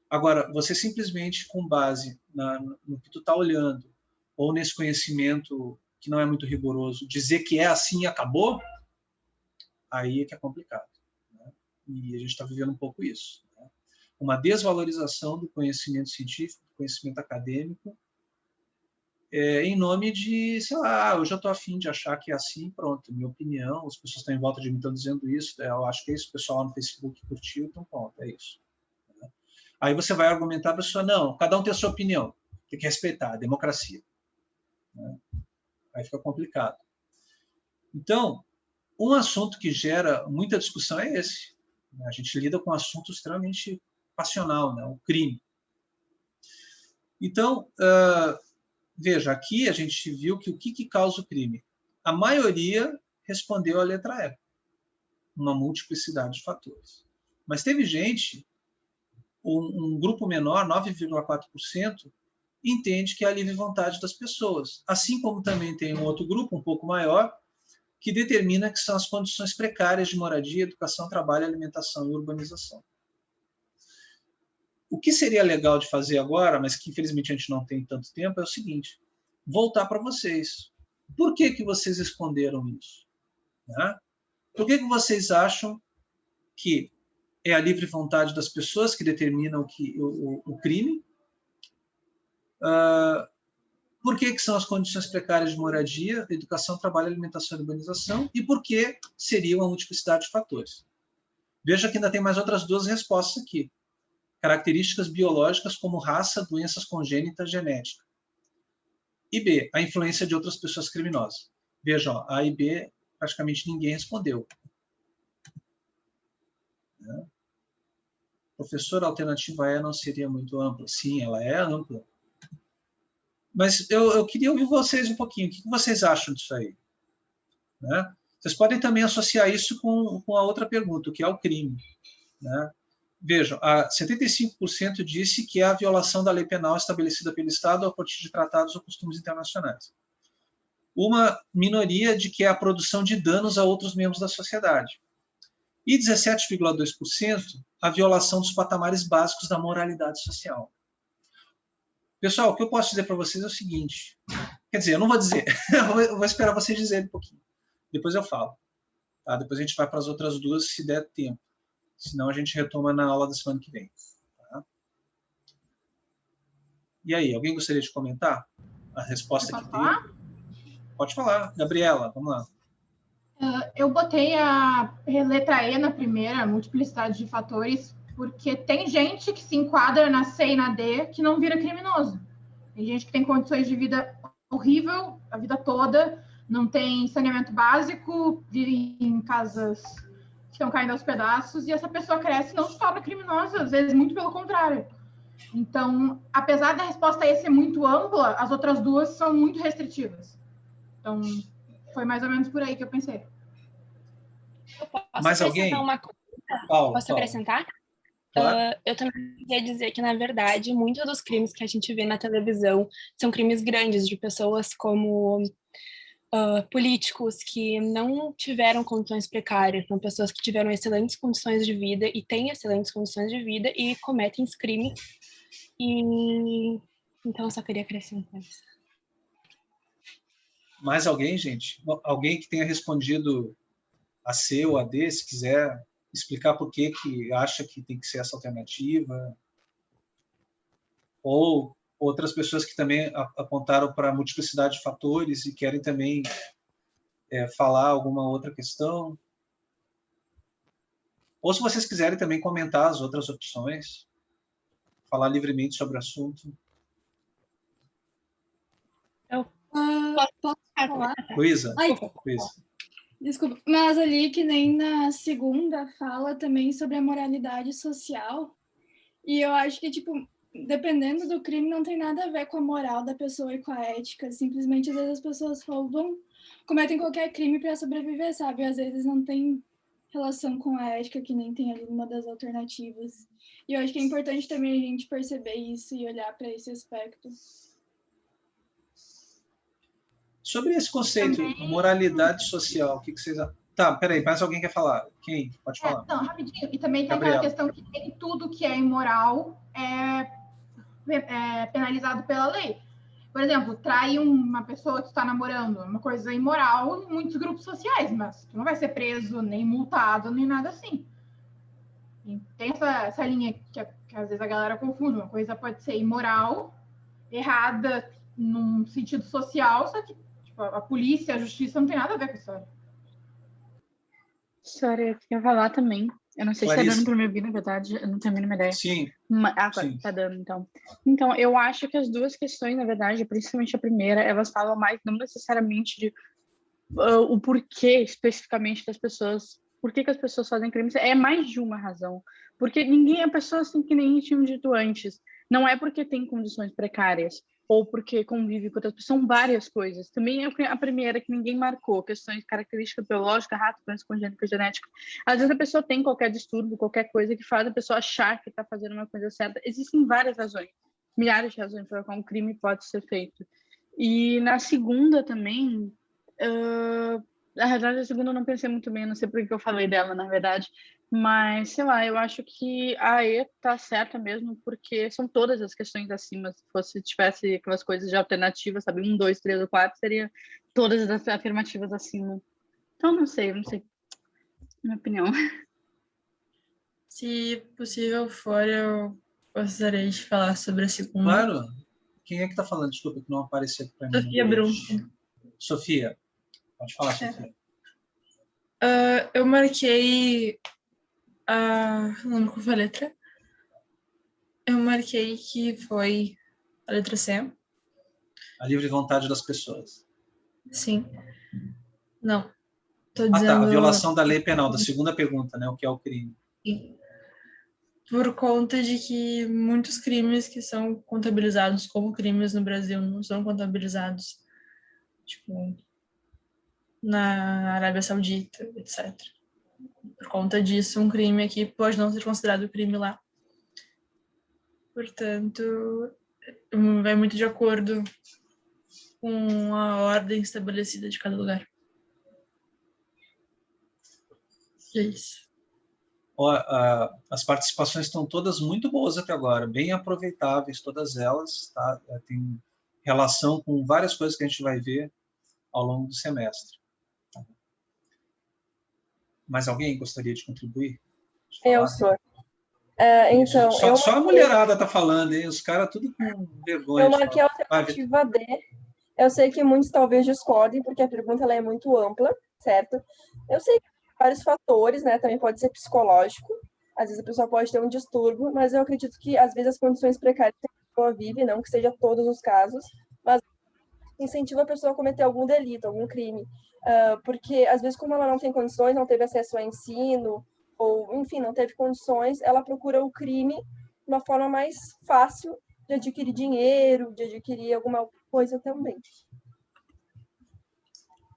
Agora, você simplesmente, com base no que tu está olhando, ou nesse conhecimento que não é muito rigoroso, dizer que é assim e acabou, aí é que é complicado. Né? E a gente está vivendo um pouco isso. Né? Uma desvalorização do conhecimento científico, do conhecimento acadêmico, em nome de, sei lá, hoje eu estou afim de achar que é assim, pronto, minha opinião, as pessoas estão em volta de mim estão dizendo isso, eu acho que é isso, o pessoal lá no Facebook curtiu, então pronto, é isso. Aí você vai argumentar a pessoa, não, cada um tem a sua opinião, tem que respeitar, a democracia. Né? Aí fica complicado. Então, um assunto que gera muita discussão é esse. A gente lida com um assunto extremamente passional, né? O crime. Então, veja, aqui a gente viu que o que causa o crime? A maioria respondeu a letra E, uma multiplicidade de fatores. Mas teve gente, um grupo menor, 9,4%, entende que é a livre vontade das pessoas. Assim como também tem um outro grupo, um pouco maior, que determina que são as condições precárias de moradia, educação, trabalho, alimentação e urbanização. O que seria legal de fazer agora, mas que infelizmente a gente não tem tanto tempo, é o seguinte, voltar para vocês. Por que vocês esconderam isso? Né? Por que vocês acham que é a livre vontade das pessoas que determina o crime? Por que são as condições precárias de moradia, educação, trabalho, alimentação e urbanização? E por que seria uma multiplicidade de fatores? Veja que ainda tem mais outras duas respostas aqui. Características biológicas como raça, doenças congênitas, genética. E B, a influência de outras pessoas criminosas. Vejam, A e B, praticamente ninguém respondeu. Professor, a alternativa E não seria muito ampla? Sim, ela é ampla. Mas eu queria ouvir vocês um pouquinho. O que vocês acham disso aí? Né? Vocês podem também associar isso com a outra pergunta, o que é o crime. Né? Vejam, 75% disse que é a violação da lei penal estabelecida pelo Estado a partir de tratados ou costumes internacionais. Uma minoria de que é a produção de danos a outros membros da sociedade. E 17,2% a violação dos patamares básicos da moralidade social. Pessoal, o que eu posso dizer para vocês é o seguinte, quer dizer, eu não vou dizer, eu vou esperar vocês dizerem um pouquinho, depois eu falo. Tá? Depois a gente vai para as outras duas, se der tempo. Senão a gente retoma na aula da semana que vem. Tá? E aí, alguém gostaria de comentar a resposta que teve? Pode falar. Gabriela, vamos lá. Eu botei a letra E na primeira, multiplicidade de fatores, porque tem gente que se enquadra na C e na D que não vira criminoso. Tem gente que tem condições de vida horrível a vida toda, não tem saneamento básico, vive em casas que estão caindo aos pedaços, e essa pessoa cresce e não se torna criminosa, às vezes muito pelo contrário. Então, apesar da resposta a ser muito ampla, as outras duas são muito restritivas. Então, foi mais ou menos por aí que eu pensei. Eu posso Mais alguém? uma coisa? Posso acrescentar? Claro. Eu também queria dizer que, na verdade, muitos dos crimes que a gente vê na televisão são crimes grandes, de pessoas como políticos que não tiveram condições precárias, são pessoas que tiveram excelentes condições de vida e têm excelentes condições de vida e cometem crimes. E então eu só queria acrescentar isso. Mais alguém, gente? Alguém que tenha respondido a C ou a D, se quiser explicar por que acha que tem que ser essa alternativa? Ou outras pessoas que também apontaram para a multiplicidade de fatores e querem também falar alguma outra questão? Ou se vocês quiserem também comentar as outras opções, falar livremente sobre o assunto. Eu posso falar? Luísa? Desculpa, mas ali que nem na segunda fala também sobre a moralidade social, e eu acho que, tipo, dependendo do crime, não tem nada a ver com a moral da pessoa e com a ética, simplesmente às vezes as pessoas cometem qualquer crime para sobreviver, sabe? Às vezes não tem relação com a ética, que nem tem ali uma das alternativas. E eu acho que é importante também a gente perceber isso e olhar para esse aspecto. Sobre esse conceito, moralidade social, o que vocês... Tá, peraí, mais alguém quer falar? Quem? Pode falar. Não, rapidinho. E também tem Gabriela. aquela questão que nem tudo que é imoral é penalizado pela lei. Por exemplo, trair uma pessoa que está namorando, uma coisa imoral em muitos grupos sociais, mas tu não vai ser preso, nem multado, nem nada assim. E tem essa linha que às vezes a galera confunde. Uma coisa pode ser imoral, errada num sentido social, só que tipo, a polícia, a justiça não tem nada a ver com isso. Sorry, eu queria falar também. Eu não sei se Clarice. tá dando para me ouvir, na verdade, eu não tenho a mínima ideia. Sim. Agora Sim. tá dando, então. Então, eu acho que as duas questões, na verdade, principalmente a primeira, elas falam mais, não necessariamente de o porquê, especificamente, das pessoas... Por que as pessoas fazem crimes? É mais de uma razão. Porque ninguém é pessoa assim que nem tinham dito antes. Não é porque tem condições precárias ou porque convive com outras pessoas, são várias coisas. Também é a primeira que ninguém marcou, questões de característica biológica, raça, doença congênita, genética. Às vezes a pessoa tem qualquer distúrbio, qualquer coisa que faz a pessoa achar que está fazendo uma coisa certa. Existem várias razões, milhares de razões para qual um crime pode ser feito. E na segunda também... na verdade, a segunda eu não pensei muito bem, não sei por que eu falei dela, na verdade. Mas, sei lá, eu acho que a E tá certa mesmo, porque são todas as questões acima. Se tivesse aquelas coisas de alternativa, sabe? 1, 2, 3 ou 4, seria todas as afirmativas acima. Então, não sei. Minha opinião. Se possível for, eu gostaria de falar sobre a segunda. Claro. Quem é que tá falando? Desculpa, que não apareceu para mim. Sofia Brum. Sofia. Pode falar, Sofia. Eu marquei não lembro qual foi a letra. Eu marquei que foi a letra C. A livre vontade das pessoas. Sim. Não. Tô dizendo... Tá. A violação da lei penal, da segunda pergunta, né? O que é o crime. Sim. Por conta de que muitos crimes que são contabilizados como crimes no Brasil não são contabilizados, tipo, na Arábia Saudita, etc. Por conta disso, um crime aqui pode não ser considerado crime lá. Portanto, vai muito de acordo com a ordem estabelecida de cada lugar. E é isso. As participações estão todas muito boas até agora, bem aproveitáveis, todas elas, tá? Tem relação com várias coisas que a gente vai ver ao longo do semestre. Tá? Mais alguém gostaria de contribuir? Eu sou. Então, só a mulherada está falando, hein? Os caras tudo com vergonha. Eu marquei a alternativa D. Eu sei que muitos talvez discordem, porque a pergunta ela é muito ampla, certo? Eu sei que tem vários fatores, né? Também pode ser psicológico, Às vezes a pessoa pode ter um distúrbio, mas eu acredito que, às vezes, as condições precárias que a pessoa vive, não que seja todos os casos, mas incentiva a pessoa a cometer algum delito, algum crime. Porque, às vezes, como ela não tem condições, não teve acesso ao ensino, ou, enfim, não teve condições, ela procura o crime de uma forma mais fácil de adquirir dinheiro, de adquirir alguma coisa também.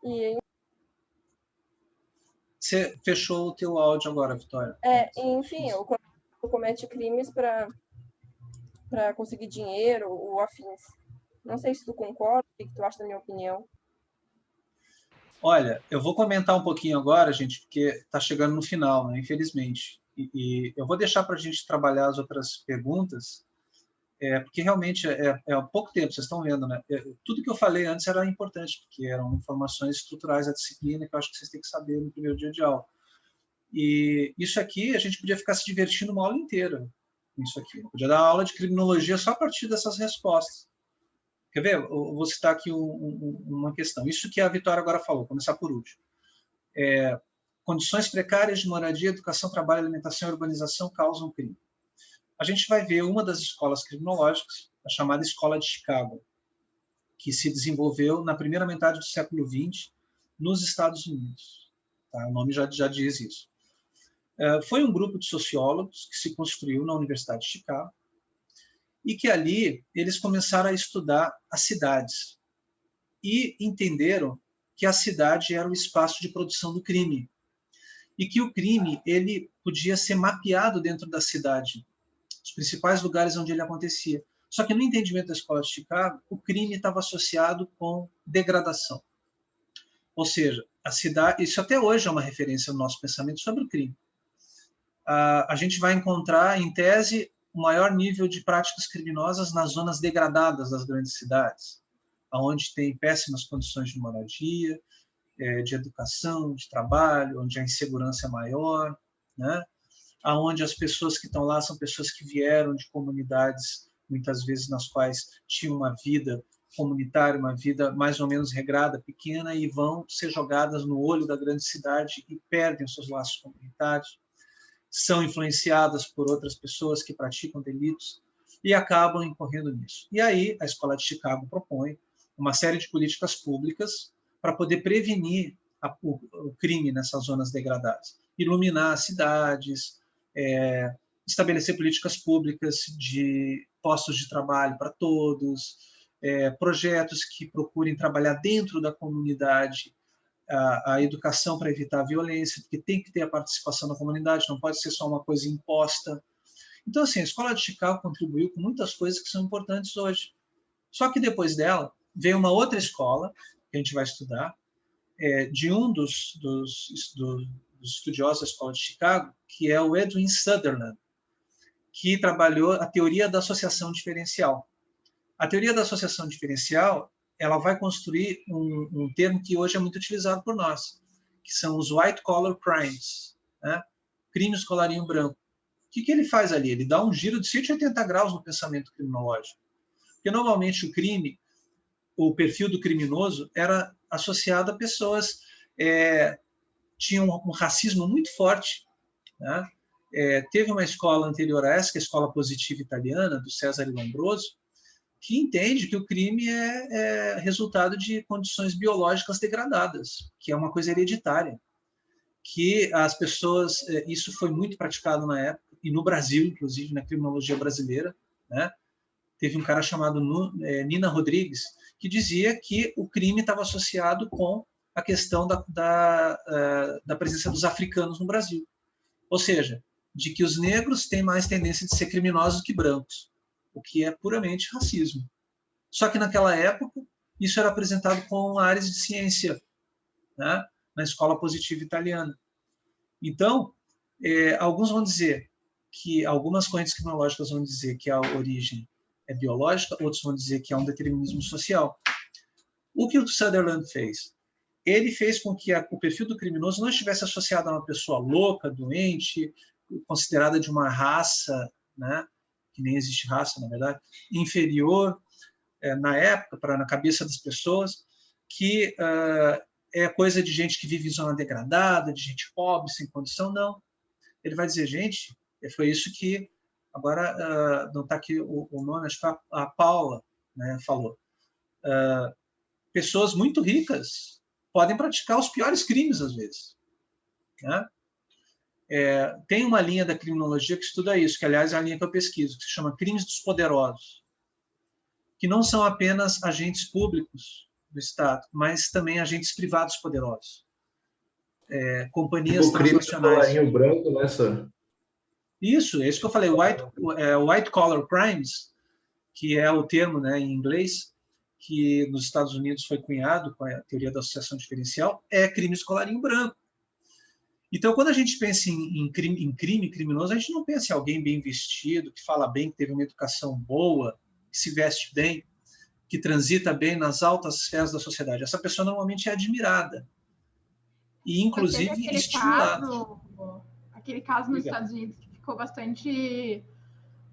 E, Você fechou o teu áudio agora, Vitória. enfim, ou quando comete crimes para conseguir dinheiro ou afins. Não sei se tu concorda, o que tu acha da minha opinião. Olha, eu vou comentar um pouquinho agora, gente, porque está chegando no final, né, infelizmente. E eu vou deixar para a gente trabalhar as outras perguntas, porque realmente há pouco tempo, vocês estão vendo, né? Tudo que eu falei antes era importante, porque eram informações estruturais da disciplina que eu acho que vocês têm que saber no primeiro dia de aula. E isso aqui, a gente podia ficar se divertindo uma aula inteira. Isso aqui. Eu podia dar aula de criminologia só a partir dessas respostas. Quer ver? Eu vou citar aqui uma questão. Isso que a Vitória agora falou, começar por último. Condições precárias de moradia, educação, trabalho, alimentação e urbanização causam crime. A gente vai ver uma das escolas criminológicas, a chamada Escola de Chicago, que se desenvolveu na primeira metade do século XX nos Estados Unidos. Tá? O nome já diz isso. Foi um grupo de sociólogos que se construiu na Universidade de Chicago, e que ali eles começaram a estudar as cidades e entenderam que a cidade era o espaço de produção do crime e que o crime ele podia ser mapeado dentro da cidade, os principais lugares onde ele acontecia. Só que no entendimento da Escola de Chicago, o crime estava associado com degradação. Ou seja, a cidade, isso até hoje é uma referência no nosso pensamento sobre o crime. A gente vai encontrar, em tese, o maior nível de práticas criminosas nas zonas degradadas das grandes cidades, onde tem péssimas condições de moradia, de educação, de trabalho, onde a insegurança é maior, né? Onde as pessoas que estão lá são pessoas que vieram de comunidades, muitas vezes nas quais tinham uma vida comunitária, uma vida mais ou menos regrada, pequena, e vão ser jogadas no olho da grande cidade e perdem os seus laços comunitários, são influenciadas por outras pessoas que praticam delitos e acabam incorrendo nisso. E aí a Escola de Chicago propõe uma série de políticas públicas para poder prevenir o crime nessas zonas degradadas. Iluminar as cidades, estabelecer políticas públicas de postos de trabalho para todos, projetos que procurem trabalhar dentro da comunidade, a educação para evitar a violência, porque tem que ter a participação da comunidade, não pode ser só uma coisa imposta. Então, assim, a Escola de Chicago contribuiu com muitas coisas que são importantes hoje. Só que depois dela, veio uma outra escola, que a gente vai estudar, de um dos estudiosos da Escola de Chicago, que é o Edwin Sutherland, que trabalhou a teoria da associação diferencial. A teoria da associação diferencial ela vai construir um termo que hoje é muito utilizado por nós, que são os white collar crimes, né? Crimes colarinho branco. O que ele faz ali? Ele dá um giro de 180 graus no pensamento criminológico. Porque normalmente o crime, o perfil do criminoso era associado a pessoas tinham um racismo muito forte, né? Teve uma escola anterior a essa, que é a Escola Positiva Italiana, do Cesare Lombroso, que entende que o crime é resultado de condições biológicas degradadas, que é uma coisa hereditária, que as pessoas, isso foi muito praticado na época, e no Brasil, inclusive, na criminologia brasileira, né? Teve um cara chamado Nina Rodrigues, que dizia que o crime estava associado com a questão da presença dos africanos no Brasil. Ou seja, de que os negros têm mais tendência de ser criminosos que brancos, o que é puramente racismo. Só que naquela época, isso era apresentado com áreas de ciência, né? Na Escola Positiva Italiana. Então, alguns vão dizer que, algumas correntes criminológicas vão dizer que a origem é biológica, outros vão dizer que há um determinismo social. O que o Sutherland fez? Ele fez com que o perfil do criminoso não estivesse associado a uma pessoa louca, doente, considerada de uma raça, né? Que nem existe raça, na verdade, inferior na época, na cabeça das pessoas, que é coisa de gente que vive em zona degradada, de gente pobre, sem condição, não. Ele vai dizer, gente, Foi isso que, agora não está aqui o nome, acho que a Paula, né, falou. Pessoas muito ricas podem praticar os piores crimes, às vezes. Né? Tem uma linha da criminologia que estuda isso, que, aliás, é a linha que eu pesquiso, que se chama crimes dos poderosos, que não são apenas agentes públicos do Estado, mas também agentes privados poderosos. Companhias transnacionais. O crime do branco nessa... Isso, é isso que eu falei, white collar crimes, que é o termo, né, em inglês, que nos Estados Unidos foi cunhado com a teoria da associação diferencial, é crime de colarinho branco. Então, quando a gente pensa em crime criminoso, a gente não pensa em alguém bem vestido, que fala bem, que teve uma educação boa, que se veste bem, que transita bem nas altas esferas da sociedade. Essa pessoa normalmente é admirada e, inclusive, estimulada. Aquele caso nos Estados Unidos que ficou bastante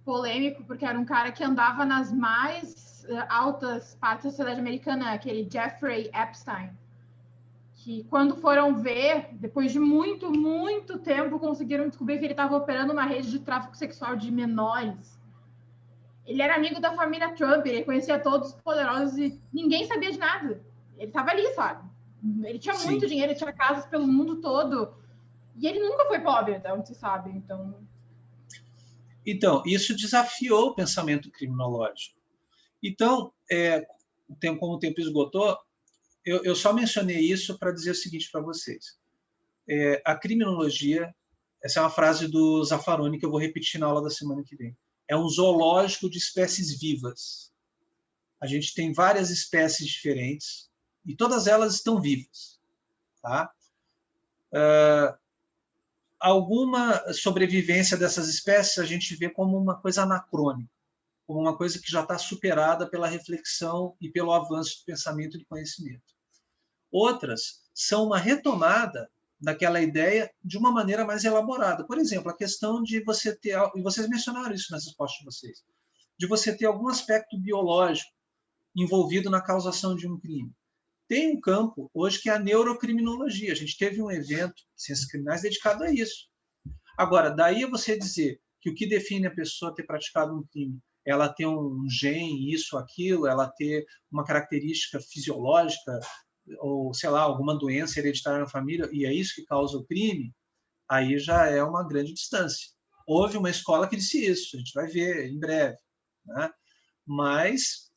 polêmico, porque era um cara que andava nas mais altas partes da sociedade americana, aquele Jeffrey Epstein, que quando foram ver, depois de muito, muito tempo, conseguiram descobrir que ele estava operando uma rede de tráfico sexual de menores. Ele era amigo da família Trump, ele conhecia todos os poderosos e ninguém sabia de nada. Ele estava ali, sabe? Ele tinha muito dinheiro, ele tinha casas pelo mundo todo. E ele nunca foi pobre, até onde se sabe. Então, isso desafiou o pensamento criminológico. Então, como o tempo esgotou, eu só mencionei isso para dizer o seguinte para vocês. A criminologia, essa é uma frase do Zaffaroni que eu vou repetir na aula da semana que vem, é um zoológico de espécies vivas. A gente tem várias espécies diferentes e todas elas estão vivas. Tá? Alguma sobrevivência dessas espécies a gente vê como uma coisa anacrônica, como uma coisa que já está superada pela reflexão e pelo avanço do pensamento e do conhecimento. Outras são uma retomada daquela ideia de uma maneira mais elaborada. Por exemplo, a questão de você ter, e vocês mencionaram isso nas respostas de vocês, de você ter algum aspecto biológico envolvido na causação de um crime. Tem um campo hoje que é a neurocriminologia. A gente teve um evento de ciências criminais dedicado a isso. Agora, daí é você dizer que o que define a pessoa ter praticado um crime, ela ter um gene, isso, aquilo, ela ter uma característica fisiológica, ou, sei lá, alguma doença hereditária na família, e é isso que causa o crime, aí já é uma grande distância. Houve uma escola que disse isso, a gente vai ver em breve. Né? Mas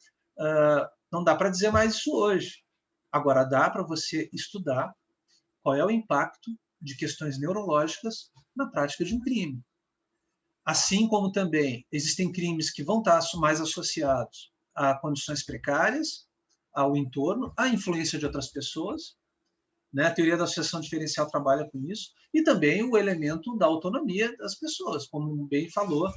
não dá para dizer mais isso hoje. Agora, dá para você estudar qual é o impacto de questões neurológicas na prática de um crime. Assim como também existem crimes que vão estar mais associados a condições precárias, ao entorno, à influência de outras pessoas. Né? A teoria da associação diferencial trabalha com isso. E também o elemento da autonomia das pessoas, como bem falou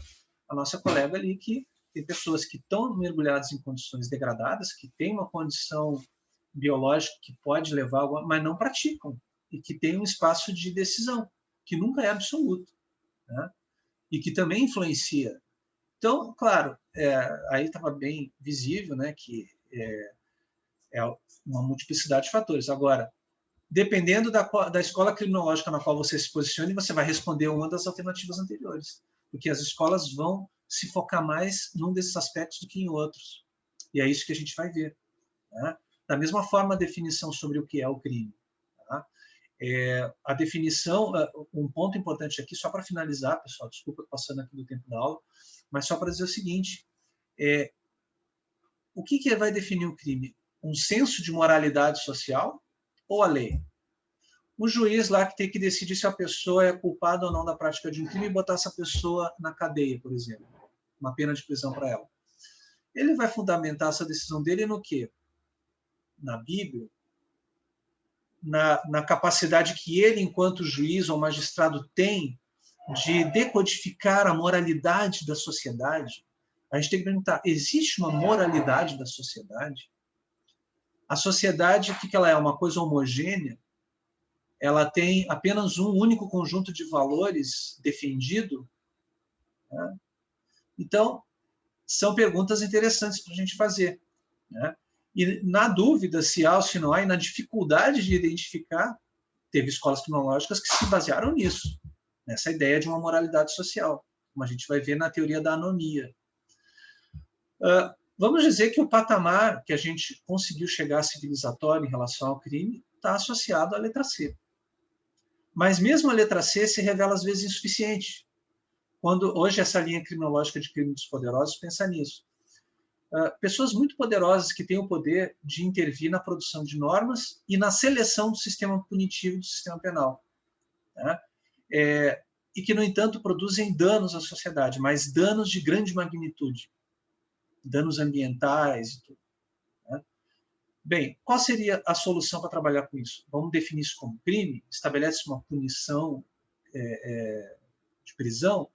a nossa colega ali, que tem pessoas que estão mergulhadas em condições degradadas, que têm uma condição biológica que pode levar, mas não praticam, e que tem um espaço de decisão, que nunca é absoluto, né? E que também influencia. Então, claro, aí estava bem visível, né, que é uma multiplicidade de fatores. Agora, dependendo da escola criminológica na qual você se posicione, você vai responder uma das alternativas anteriores, porque as escolas vão se focar mais num desses aspectos do que em outros. E é isso que a gente vai ver. Né? Da mesma forma, a definição sobre o que é o crime. Tá? A definição, um ponto importante aqui, só para finalizar, pessoal, desculpa passando aqui do tempo da aula, mas só para dizer o seguinte, o que vai definir o crime? Um senso de moralidade social ou a lei? O juiz lá que tem que decidir se a pessoa é culpada ou não da prática de um crime e botar essa pessoa na cadeia, por exemplo, uma pena de prisão para ela. Ele vai fundamentar essa decisão dele no quê? Na Bíblia? Na capacidade que ele, enquanto juiz ou magistrado, tem de decodificar a moralidade da sociedade? A gente tem que perguntar, existe uma moralidade da sociedade? A sociedade, o que ela é? Uma coisa homogênea? Ela tem apenas um único conjunto de valores defendido? Né? Então, são perguntas interessantes para a gente fazer. Né? E, na dúvida se há ou se não há, e na dificuldade de identificar, teve escolas criminológicas que se basearam nisso. nessa ideia de uma moralidade social, como a gente vai ver na teoria da anomia. Vamos dizer que o patamar que a gente conseguiu chegar civilizatório em relação ao crime está associado à letra C. Mas mesmo a letra C se revela às vezes insuficiente. Quando hoje essa linha criminológica de crime dos poderosos pensa nisso. Pessoas muito poderosas que têm o poder de intervir na produção de normas e na seleção do sistema punitivo do sistema penal. Né? E que, no entanto, produzem danos à sociedade, mas danos de grande magnitude. Danos ambientais e tudo. Né? Bem, qual seria a solução para trabalhar com isso? Vamos definir isso como crime? Estabelece uma punição de prisão?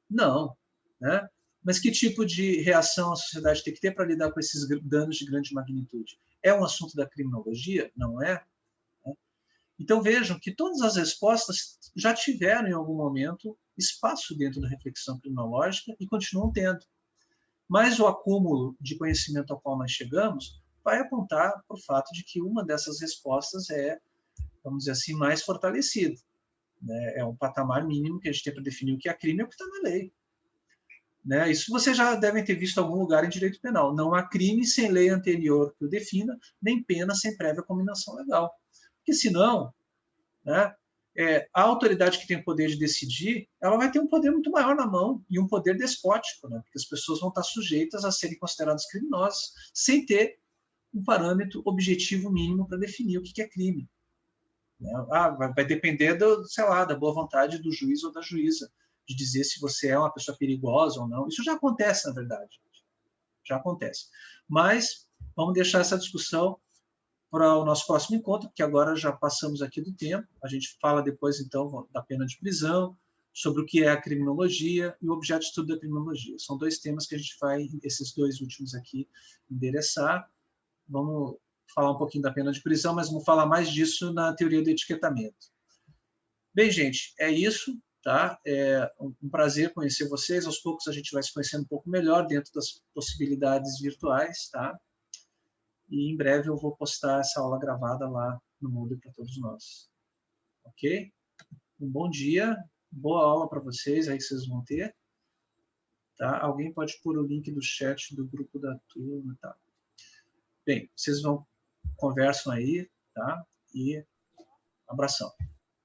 Não. Né? Mas que tipo de reação a sociedade tem que ter para lidar com esses danos de grande magnitude? É um assunto da criminologia? Não é? Então vejam que todas as respostas já tiveram em algum momento espaço dentro da reflexão criminológica e continuam tendo. Mas o acúmulo de conhecimento ao qual nós chegamos vai apontar para o fato de que uma dessas respostas é, vamos dizer assim, mais fortalecida. Né? É um patamar mínimo que a gente tem para definir o que é crime, é o que está na lei. Né? Isso vocês já devem ter visto em algum lugar em direito penal. Não há crime sem lei anterior que o defina, nem pena sem prévia combinação legal. Porque senão, né, a autoridade que tem o poder de decidir, ela vai ter um poder muito maior na mão e um poder despótico, né? Porque as pessoas vão estar sujeitas a serem consideradas criminosas sem ter um parâmetro objetivo mínimo para definir o que é crime. Né? Vai depender sei lá, da boa vontade do juiz ou da juíza de dizer se você é uma pessoa perigosa ou não. Isso já acontece, na verdade. Já acontece. Mas vamos deixar essa discussão para o nosso próximo encontro, porque agora já passamos aqui do tempo. A gente fala depois, então, da pena de prisão, sobre o que é a criminologia e o objeto de estudo da criminologia. São dois temas que a gente vai, esses dois últimos aqui, endereçar. Vamos falar um pouquinho da pena de prisão, mas vamos falar mais disso na teoria do etiquetamento. Bem, gente, é isso. Tá? É um prazer conhecer vocês. Aos poucos a gente vai se conhecendo um pouco melhor dentro das possibilidades virtuais. Tá? E em breve eu vou postar essa aula gravada lá no Moodle para todos nós. Ok? Um bom dia, boa aula para vocês aí que vocês vão ter. Tá? Alguém pode pôr o link do chat do grupo da turma. Tá? Bem, vocês conversam aí, tá? E abração.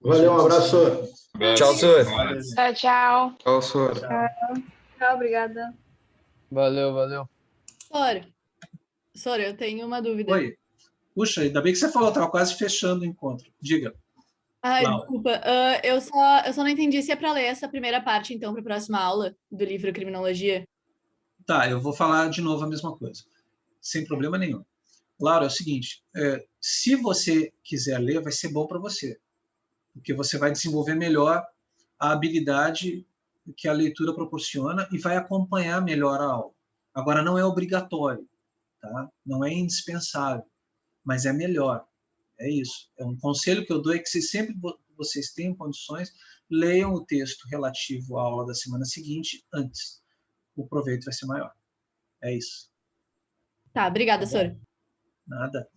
Valeu, um abraço. Tchau, Sor. Tchau, tchau. Tchau, Sor. Tchau, obrigada. Valeu. Sora, eu tenho uma dúvida. Oi. Puxa, ainda bem que você falou, estava quase fechando o encontro. Diga. Desculpa. Eu só não entendi se é para ler essa primeira parte, então, para a próxima aula do livro Criminologia. Tá, eu vou falar de novo a mesma coisa. Sem problema nenhum. Laura, é o seguinte, se você quiser ler, vai ser bom para você. Porque você vai desenvolver melhor a habilidade que a leitura proporciona e vai acompanhar melhor a aula. Agora, não é obrigatório, tá? Não é indispensável, mas é melhor. É isso. É um conselho que eu dou é que se sempre vocês tenham condições, leiam o texto relativo à aula da semana seguinte antes. O proveito vai ser maior. É isso. Tá, obrigada, Sora. Nada.